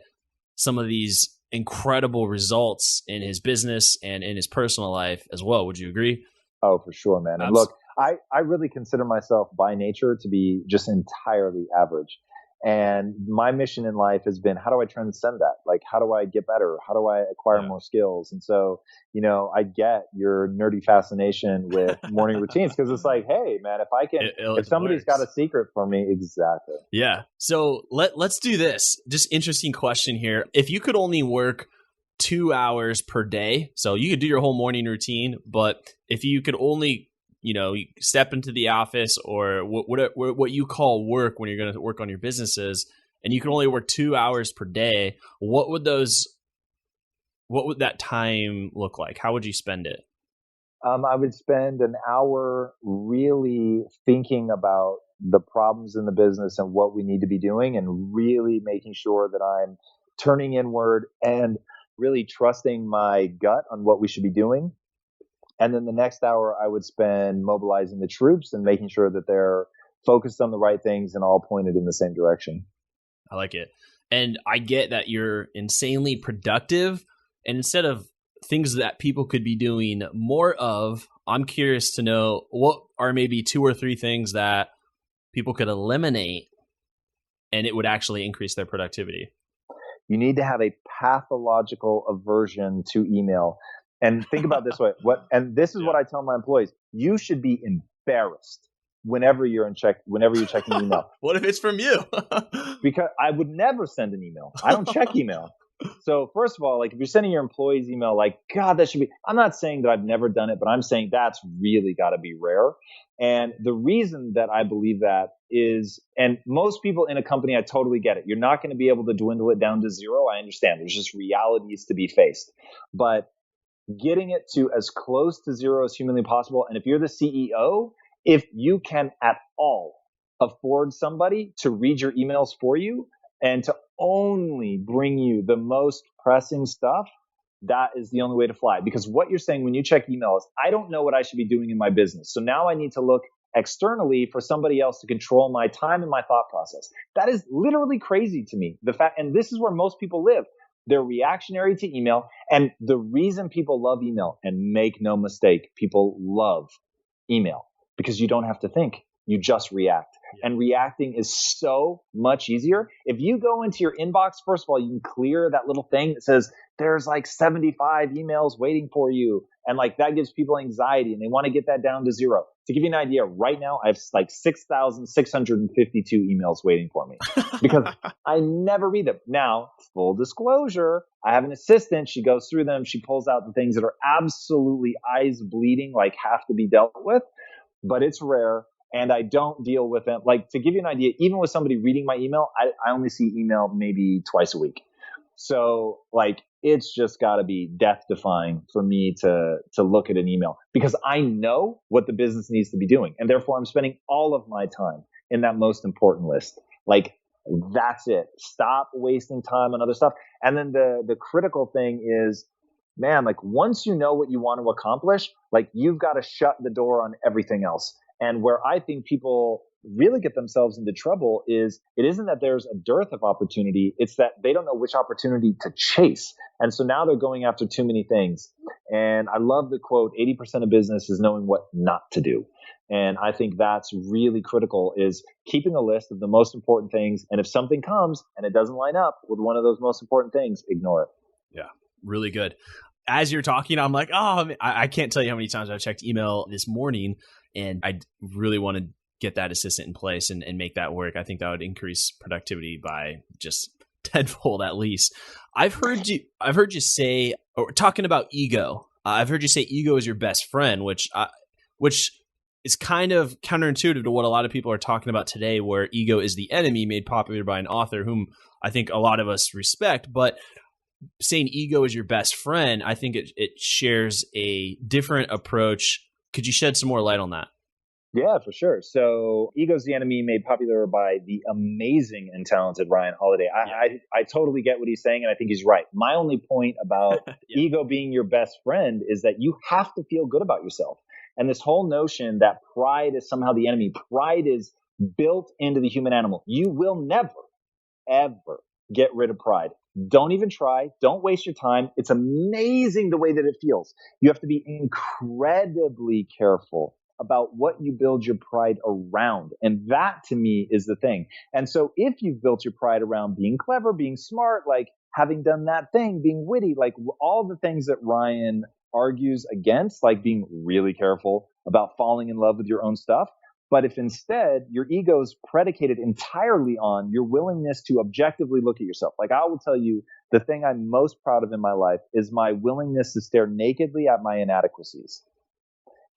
some of these incredible results in his business and in his personal life as well. Would you agree?
Oh, for sure, man. And look, I really consider myself by nature to be just entirely average. And my mission in life has been, how do I transcend that? Like, how do I get better? How do I acquire more skills? And so, I get your nerdy fascination with morning routines, because it's like, hey, man, if somebody's got a secret for me, exactly.
Yeah. So let's do this. Just interesting question here. If you could only work 2 hours per day, so you could do your whole morning routine, but if you could only step into the office or what you call work when you're going to work on your businesses, and you can only work 2 hours per day, what would that time look like? How would you spend it?
I would spend an hour really thinking about the problems in the business and what we need to be doing, and really making sure that I'm turning inward and really trusting my gut on what we should be doing. And then the next hour I would spend mobilizing the troops and making sure that they're focused on the right things and all pointed in the same direction.
I like it. And I get that you're insanely productive. And instead of things that people could be doing more of, I'm curious to know what are maybe 2 or 3 things that people could eliminate and it would actually increase their productivity.
You need to have a pathological aversion to email. And think about this way. What I tell my employees: you should be embarrassed whenever you're checking email.
What if it's from you?
Because I would never send an email. I don't check email. So first of all, like, if you're sending your employees email, like, God, that should be, I'm not saying that I've never done it, but I'm saying that's really got to be rare. And the reason that I believe that is, and most people in a company, I totally get it. You're not going to be able to dwindle it down to 0. I understand. There's just realities to be faced. But getting it to as close to 0 as humanly possible. And if you're the CEO, if you can at all afford somebody to read your emails for you and to only bring you the most pressing stuff, that is the only way to fly. Because what you're saying when you check emails, I don't know what I should be doing in my business. So now I need to look externally for somebody else to control my time and my thought process. That is literally crazy to me. And this is where most people live. They're reactionary to email. And the reason people love email, and make no mistake, people love email because you don't have to think. You just react. And reacting is so much easier. If you go into your inbox, first of all, you can clear that little thing that says there's like 75 emails waiting for you. And like, that gives people anxiety and they want to get that down to 0. To give you an idea, right now I have like 6,652 emails waiting for me because I never read them. Now, full disclosure, I have an assistant. She goes through them. She pulls out the things that are absolutely eyes bleeding, like have to be dealt with, but it's rare. And I don't deal with them. Like, to give you an idea, even with somebody reading my email, I only see email maybe twice a week. So like, it's just got to be death defying for me to look at an email, because I know what the business needs to be doing. And therefore I'm spending all of my time in that most important list. Like, that's it. Stop wasting time on other stuff. And then the critical thing is, man, like, once you know what you want to accomplish, like, you've got to shut the door on everything else. And where I think people really get themselves into trouble is, it isn't that there's a dearth of opportunity. It's that they don't know which opportunity to chase. And so now they're going after too many things. And I love the quote, 80% of business is knowing what not to do. And I think that's really critical, is keeping a list of the most important things. And if something comes and it doesn't line up with one of those most important things, ignore it.
Yeah, really good. As you're talking, I'm like, oh, I can't tell you how many times I've checked email this morning. And I really want to get that assistant in place and make that work. I think that would increase productivity by just tenfold at least. I've heard you say, or talking about ego. I've heard you say ego is your best friend, which is kind of counterintuitive to what a lot of people are talking about today, where ego is the enemy, made popular by an author whom I think a lot of us respect. But saying ego is your best friend, I think it shares a different approach. Could you shed some more light on that?
Yeah, for sure. So, Ego's the Enemy, made popular by the amazing and talented Ryan Holiday. I totally get what he's saying, and I think he's right. My only point about ego being your best friend is that you have to feel good about yourself. And this whole notion that pride is somehow the enemy, pride is built into the human animal. You will never, ever get rid of pride. Don't even try. Don't waste your time. It's amazing the way that it feels. You have to be incredibly careful about what you build your pride around. And that to me is the thing. And so if you've built your pride around being clever, being smart, like having done that thing, being witty, like all the things that Ryan argues against, like being really careful about falling in love with your own stuff. But if instead your ego is predicated entirely on your willingness to objectively look at yourself, like I will tell you, the thing I'm most proud of in my life is my willingness to stare nakedly at my inadequacies.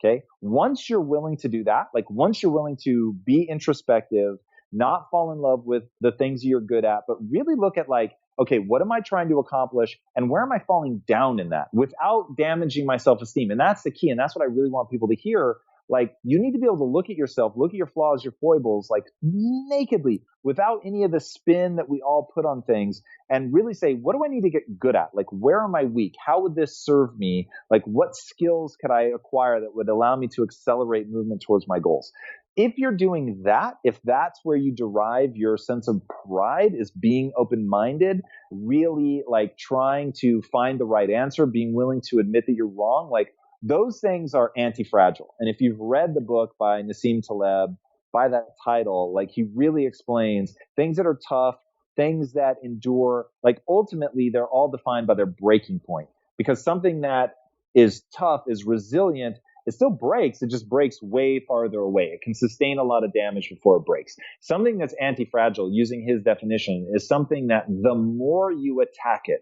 Okay. Once you're willing to do that, like once you're willing to be introspective, not fall in love with the things you're good at, but really look at like, okay, what am I trying to accomplish and where am I falling down in that without damaging my self-esteem? And that's the key. And that's what I really want people to hear. Like you need to be able to look at yourself, look at your flaws, your foibles, like nakedly without any of the spin that we all put on things and really say, what do I need to get good at? Like, where am I weak? How would this serve me? Like, what skills could I acquire that would allow me to accelerate movement towards my goals? If you're doing that, if that's where you derive your sense of pride, is being open-minded, really like trying to find the right answer, being willing to admit that you're wrong, like those things are anti-fragile. And if you've read the book by Nassim Taleb, by that title, like he really explains things that are tough, things that endure, like ultimately they're all defined by their breaking point. Because something that is tough, is resilient, it still breaks. It just breaks way farther away. It can sustain a lot of damage before it breaks. Something that's anti-fragile, using his definition, is something that the more you attack it,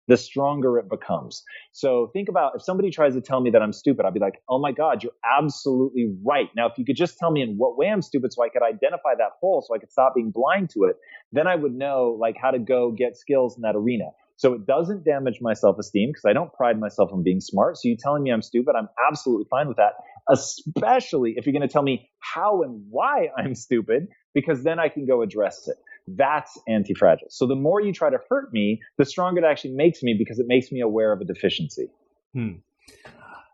the stronger it becomes. So think about if somebody tries to tell me that I'm stupid, I'd be like, oh my God, you're absolutely right. Now, if you could just tell me in what way I'm stupid so I could identify that hole, so I could stop being blind to it, then I would know like how to go get skills in that arena. So it doesn't damage my self-esteem because I don't pride myself on being smart. So you telling me I'm stupid, I'm absolutely fine with that, especially if you're going to tell me how and why I'm stupid, because then I can go address it. That's anti-fragile. So the more you try to hurt me, the stronger it actually makes me because it makes me aware of a deficiency.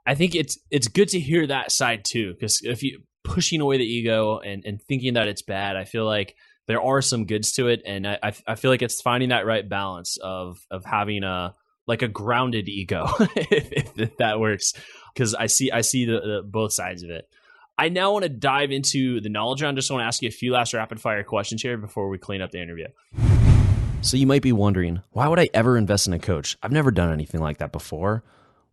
I think it's good to hear that side too, because if you pushing away the ego and thinking that it's bad, I feel like there are some goods to it, and I feel like it's finding that right balance of having a grounded ego, if that works, because I see the both sides of it. I now want to dive into the knowledge round. Just want to ask you a few last rapid fire questions here before we clean up the interview.
So you might be wondering, why would I ever invest in a coach? I've never done anything like that before.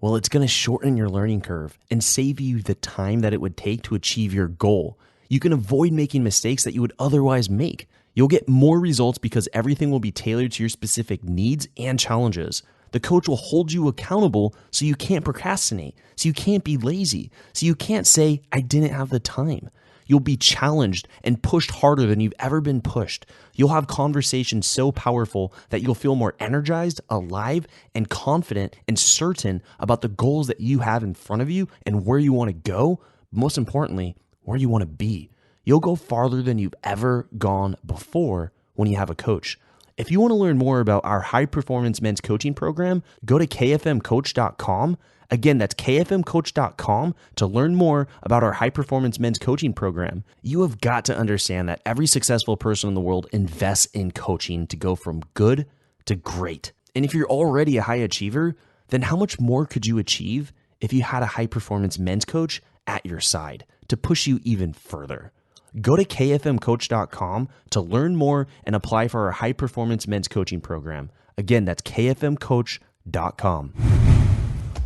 Well, it's going to shorten your learning curve and save you the time that it would take to achieve your goal. You can avoid making mistakes that you would otherwise make. You'll get more results because everything will be tailored to your specific needs and challenges. The coach will hold you accountable so you can't procrastinate, so you can't be lazy, so you can't say, I didn't have the time. You'll be challenged and pushed harder than you've ever been pushed. You'll have conversations so powerful that you'll feel more energized, alive, and confident and certain about the goals that you have in front of you and where you want to go. Most importantly, where you want to be. You'll go farther than you've ever gone before when you have a coach. If you want to learn more about our high performance men's coaching program, go to kfmcoach.com. Again, that's kfmcoach.com to learn more about our high performance men's coaching program. You have got to understand that every successful person in the world invests in coaching to go from good to great. And if you're already a high achiever, then how much more could you achieve if you had a high performance men's coach at your side to push you even further? Go to kfmcoach.com to learn more and apply for our high performance men's coaching program. Again, that's kfmcoach.com.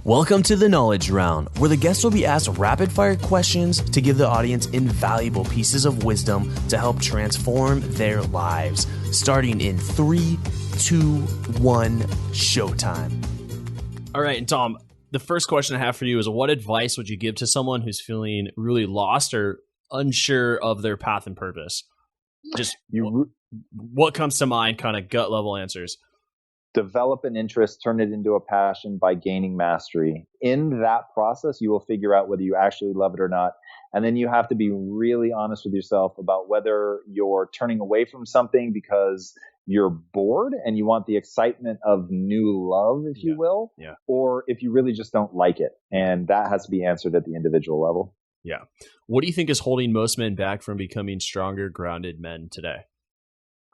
Welcome to the Knowledge Round, where the guests will be asked rapid fire questions to give the audience invaluable pieces of wisdom to help transform their lives. Starting in 3, 2, 1, showtime.
All right, and Tom, the first question I have for you is, what advice would you give to someone who's feeling really lost or unsure of their path and purpose? Just what comes to mind, kind of gut level answers.
develop an interest, turn it into a passion by gaining mastery. In that process, you will figure out whether you actually love it or not. And then you have to be really honest with yourself about whether you're turning away from something because you're bored and you want the excitement of new love, if you will, or if you really just don't like it. And that has to be answered at the individual level.
Yeah. What do you think is holding most men back from becoming stronger, grounded men today?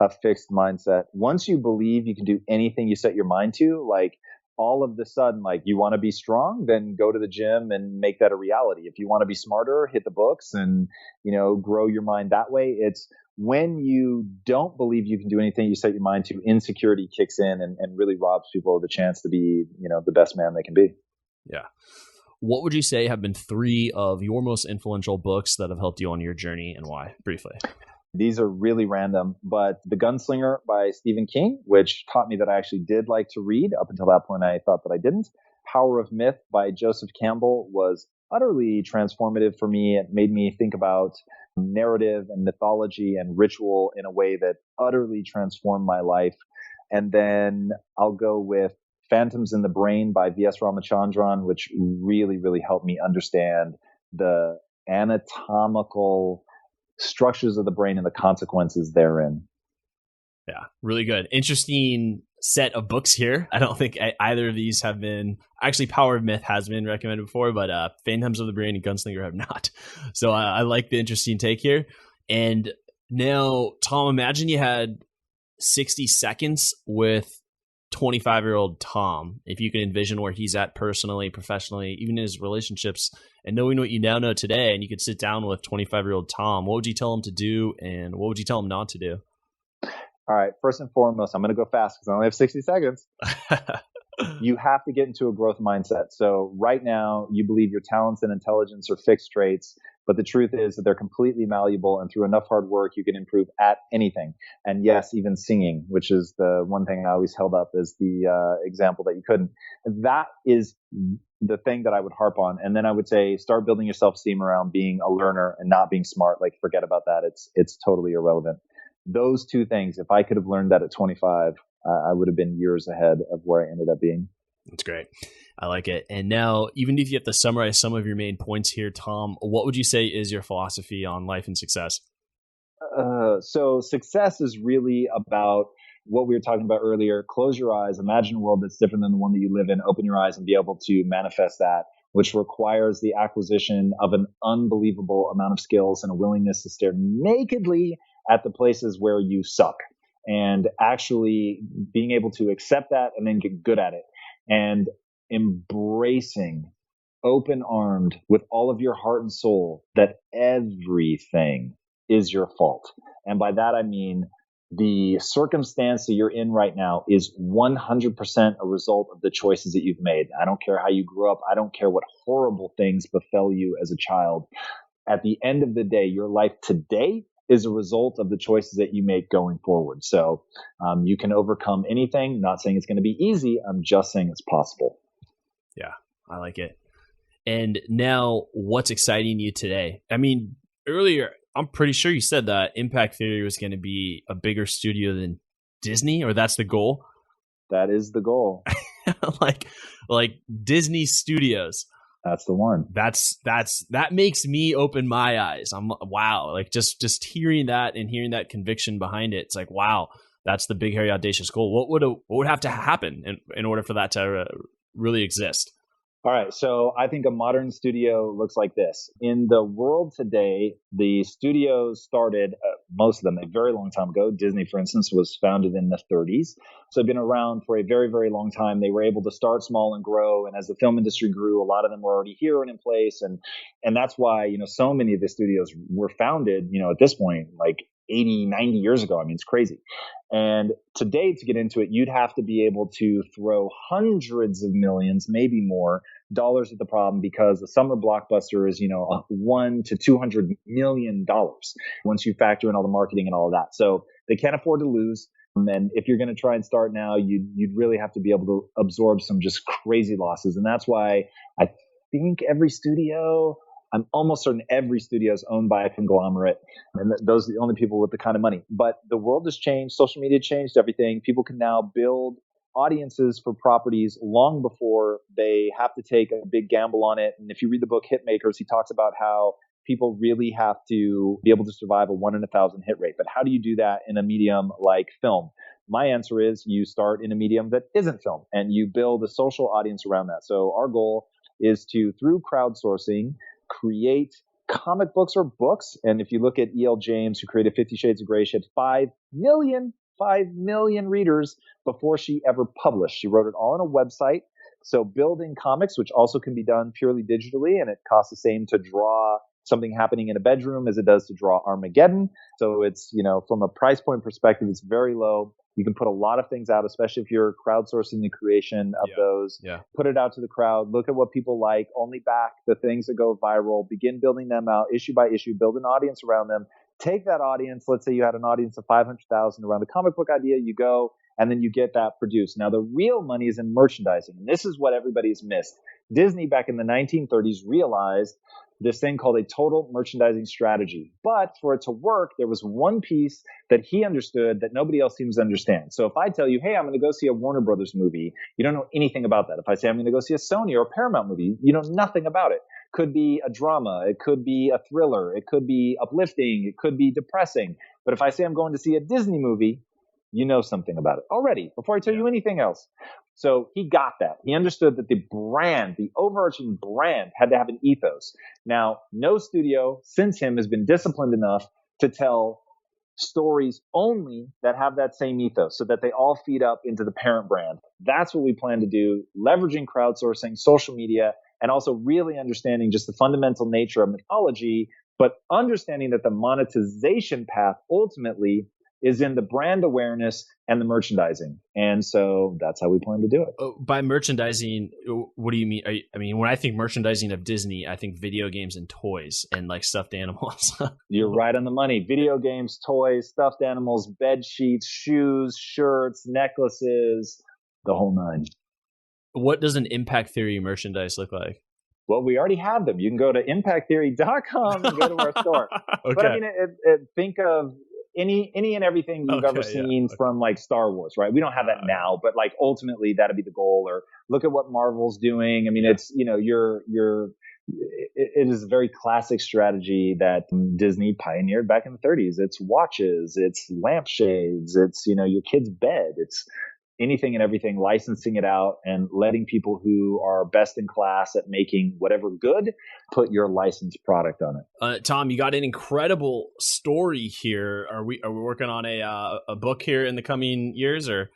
A fixed mindset. Once you believe you can do anything you set your mind to, like all of the sudden, like you want to be strong, then go to the gym and make that a reality. If you want to be smarter, hit the books and, grow your mind that way. It's when you don't believe you can do anything you set your mind to, insecurity kicks in and really robs people of the chance to be, the best man they can be.
Yeah. What would you say have been 3 of your most influential books that have helped you on your journey, and why? Briefly.
These are really random, but The Gunslinger by Stephen King, which taught me that I actually did like to read. Up until that point, I thought that I didn't. Power of Myth by Joseph Campbell was utterly transformative for me. It made me think about narrative and mythology and ritual in a way that utterly transformed my life. And then I'll go with Phantoms in the Brain by V.S. Ramachandran, which really, really helped me understand the anatomical structures of the brain and the consequences therein.
Yeah, really good. Interesting set of books here. I don't think either of these have been, actually Power of Myth has been recommended before, but Phantoms of the Brain and Gunslinger have not. So I like the interesting take here. And now, Tom, imagine you had 60 seconds with 25-year-old Tom, if you can envision where he's at personally, professionally, even in his relationships, and knowing what you now know today, and you could sit down with 25-year-old Tom, what would you tell him to do and what would you tell him not to do?
All right. First and foremost, I'm going to go fast because I only have 60 seconds. You have to get into a growth mindset. So right now, you believe your talents and intelligence are fixed traits, but the truth is that they're completely malleable, and through enough hard work, you can improve at anything. And yes, even singing, which is the one thing I always held up as the example that you couldn't. That is the thing that I would harp on. And then I would say, start building your self-esteem around being a learner and not being smart. Like, forget about that. It's totally irrelevant. Those 2 things, if I could have learned that at 25, I would have been years ahead of where I ended up being.
That's great. I like it. And now, even if you have to summarize some of your main points here, Tom, what would you say is your philosophy on life and success?
So success is really about what we were talking about earlier. Close your eyes, imagine a world that's different than the one that you live in, open your eyes and be able to manifest that, which requires the acquisition of an unbelievable amount of skills and a willingness to stare nakedly at the places where you suck, and actually being able to accept that and then get good at it, and embracing open-armed with all of your heart and soul that everything is your fault. And by that, I mean the circumstance that you're in right now is 100% a result of the choices that you've made. I don't care how you grew up. I don't care what horrible things befell you as a child. At the end of the day, your life today is a result of the choices that you make going forward. So you can overcome anything. Not saying it's going to be easy. I'm just saying it's possible.
Yeah, I like it. And now, what's exciting you today? I mean, earlier, I'm pretty sure you said that Impact Theory was going to be a bigger studio than Disney, or that's the goal?
That is the goal.
like Disney Studios.
That's the one.
That makes me open my eyes. Wow. Like just hearing that and hearing that conviction behind it. It's like, wow, that's the big, hairy, audacious goal. What would have to happen in order for that to really exist?
All right. So I think a modern studio looks like this. In the world today, the studios started, most of them, a very long time ago. Disney, for instance, was founded in the 30s. So they've been around for a very, very long time. They were able to start small and grow. And as the film industry grew, a lot of them were already here and in place. And that's why, so many of the studios were founded, at this point, like 80, 90 years ago. I mean, it's crazy. And today, to get into it, you'd have to be able to throw hundreds of millions, maybe more, dollars at the problem, because a summer blockbuster is, $1 to $200 million once you factor in all the marketing and all of that. So they can't afford to lose. And if you're going to try and start now, you'd really have to be able to absorb some just crazy losses. And that's why I think I'm almost certain every studio is owned by a conglomerate, and those are the only people with the kind of money. But the world has changed. Social media changed everything. People can now build audiences for properties long before they have to take a big gamble on it. And if you read the book Hitmakers, he talks about how people really have to be able to survive a 1 in 1,000 hit rate. But how do you do that in a medium like film? My answer is you start in a medium that isn't film and you build a social audience around that. So our goal is to, through crowdsourcing, create comic books or books. And if you look at E.L. James, who created 50 Shades of Grey, she had 5 million readers before she ever published. She wrote it all on a website. So building comics, which also can be done purely digitally, and it costs the same to draw something happening in a bedroom as it does to draw Armageddon. So it's, from a price point perspective, it's very low. You can put a lot of things out, especially if you're crowdsourcing the creation of those. Yeah. Put it out to the crowd. Look at what people like. Only back the things that go viral. Begin building them out issue by issue. Build an audience around them. Take that audience. Let's say you had an audience of 500,000 around the comic book idea. You go and then you get that produced. Now, the real money is in merchandising. And this is what everybody's missed. Disney back in the 1930s realized this thing called a total merchandising strategy. But for it to work, there was one piece that he understood that nobody else seems to understand. So if I tell you, hey, I'm going to go see a Warner Brothers movie, you don't know anything about that. If I say I'm going to go see a Sony or a Paramount movie, you know nothing about it. Could be a drama. It could be a thriller. It could be uplifting. It could be depressing. But if I say I'm going to see a Disney movie, you know something about it already before I tell you anything else. So he got that. He understood that the brand, the overarching brand, had to have an ethos. Now, no studio since him has been disciplined enough to tell stories only that have that same ethos so that they all feed up into the parent brand. That's what we plan to do, leveraging crowdsourcing, social media, and also really understanding just the fundamental nature of mythology, but understanding that the monetization path ultimately is in the brand awareness and the merchandising. And so that's how we plan to do it.
By merchandising, what do you mean? I mean, when I think merchandising of Disney, I think video games and toys and like stuffed animals.
You're right on the money. Video games, toys, stuffed animals, bed sheets, shoes, shirts, necklaces, the whole nine.
What does an Impact Theory merchandise look like?
Well, we already have them. You can go to impacttheory.com and go to our store. Okay. But I mean, think of any and everything you've ever seen from like Star Wars, right? We don't have that now, but like ultimately that'd be the goal. Or look at what Marvel's doing. I mean, it's, it is a very classic strategy that Disney pioneered back in the 30s. It's watches, it's lampshades, it's, your kid's bed. It's anything and everything, licensing it out and letting people who are best in class at making whatever good put your licensed product on it.
Tom, you got an incredible story here. Are we working on a book here in the coming years, or?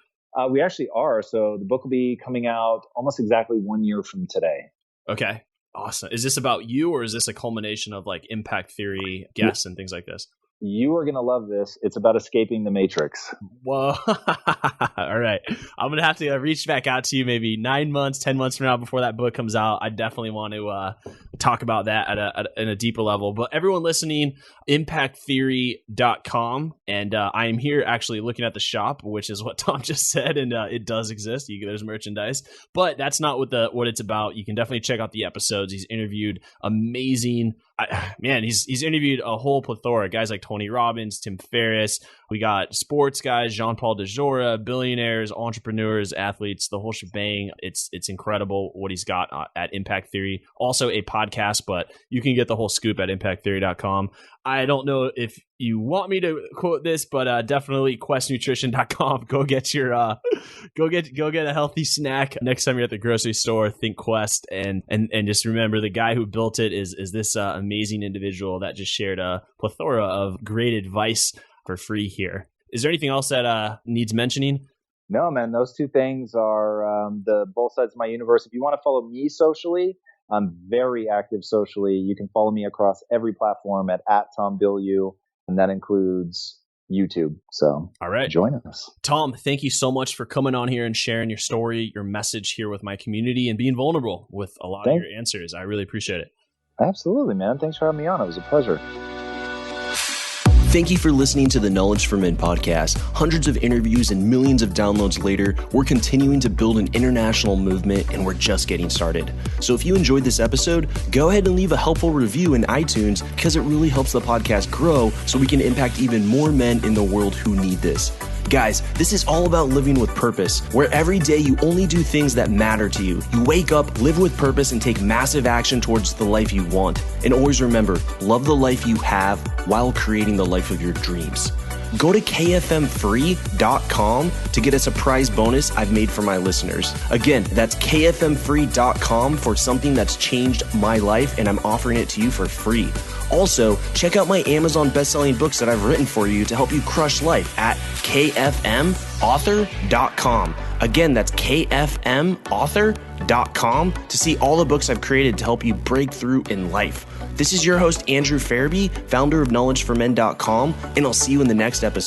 We actually are. So the book will be coming out almost exactly 1 year from today.
Okay. Awesome. Is this about you, or is this a culmination of like Impact Theory guests and things like this?
You are going to love this. It's about escaping the Matrix.
Whoa. All right. I'm going to have to reach back out to you maybe 9 months, 10 months from now before that book comes out. I definitely want to talk about that at a deeper level. But everyone listening, impacttheory.com. And I am here actually looking at the shop, which is what Tom just said. And it does exist. There's merchandise. But that's not what it's about. You can definitely check out the episodes. He's interviewed amazing he's interviewed a whole plethora of guys like Tony Robbins, Tim Ferriss. We got sports guys, Jean-Paul DeJoria, billionaires, entrepreneurs, athletes, the whole shebang. It's incredible what he's got at Impact Theory. Also a podcast, but you can get the whole scoop at impacttheory.com. I don't know if you want me to quote this, but definitely questnutrition.com. Go get your go get a healthy snack next time you're at the grocery store. Think Quest, and just remember the guy who built it is this amazing individual that just shared a plethora of great advice for free here. Is there anything else that needs mentioning?
No, man. Those two things are the both sides of my universe. If you want to follow me socially, I'm very active socially. You can follow me across every platform at Tom Bilyeu, and that includes YouTube. So
all right,
join us.
Tom, thank you so much for coming on here and sharing your story, your message here with my community, and being vulnerable with a lot of your answers. I really appreciate it.
Absolutely, man. Thanks for having me on. It was a pleasure.
Thank you for listening to the Knowledge for Men podcast. Hundreds of interviews and millions of downloads later, we're continuing to build an international movement, and we're just getting started. So if you enjoyed this episode, go ahead and leave a helpful review in iTunes, because it really helps the podcast grow so we can impact even more men in the world who need this. Guys, this is all about living with purpose, where every day you only do things that matter to you. You wake up, live with purpose, and take massive action towards the life you want. And always remember, love the life you have while creating the life of your dreams. Go to kfmfree.com to get a surprise bonus I've made for my listeners. Again, that's kfmfree.com for something that's changed my life, and I'm offering it to you for free. Also, check out my Amazon best-selling books that I've written for you to help you crush life at kfmauthor.com. Again, that's kfmauthor.com to see all the books I've created to help you break through in life. This is your host, Andrew Farabee, founder of knowledgeformen.com, and I'll see you in the next episode.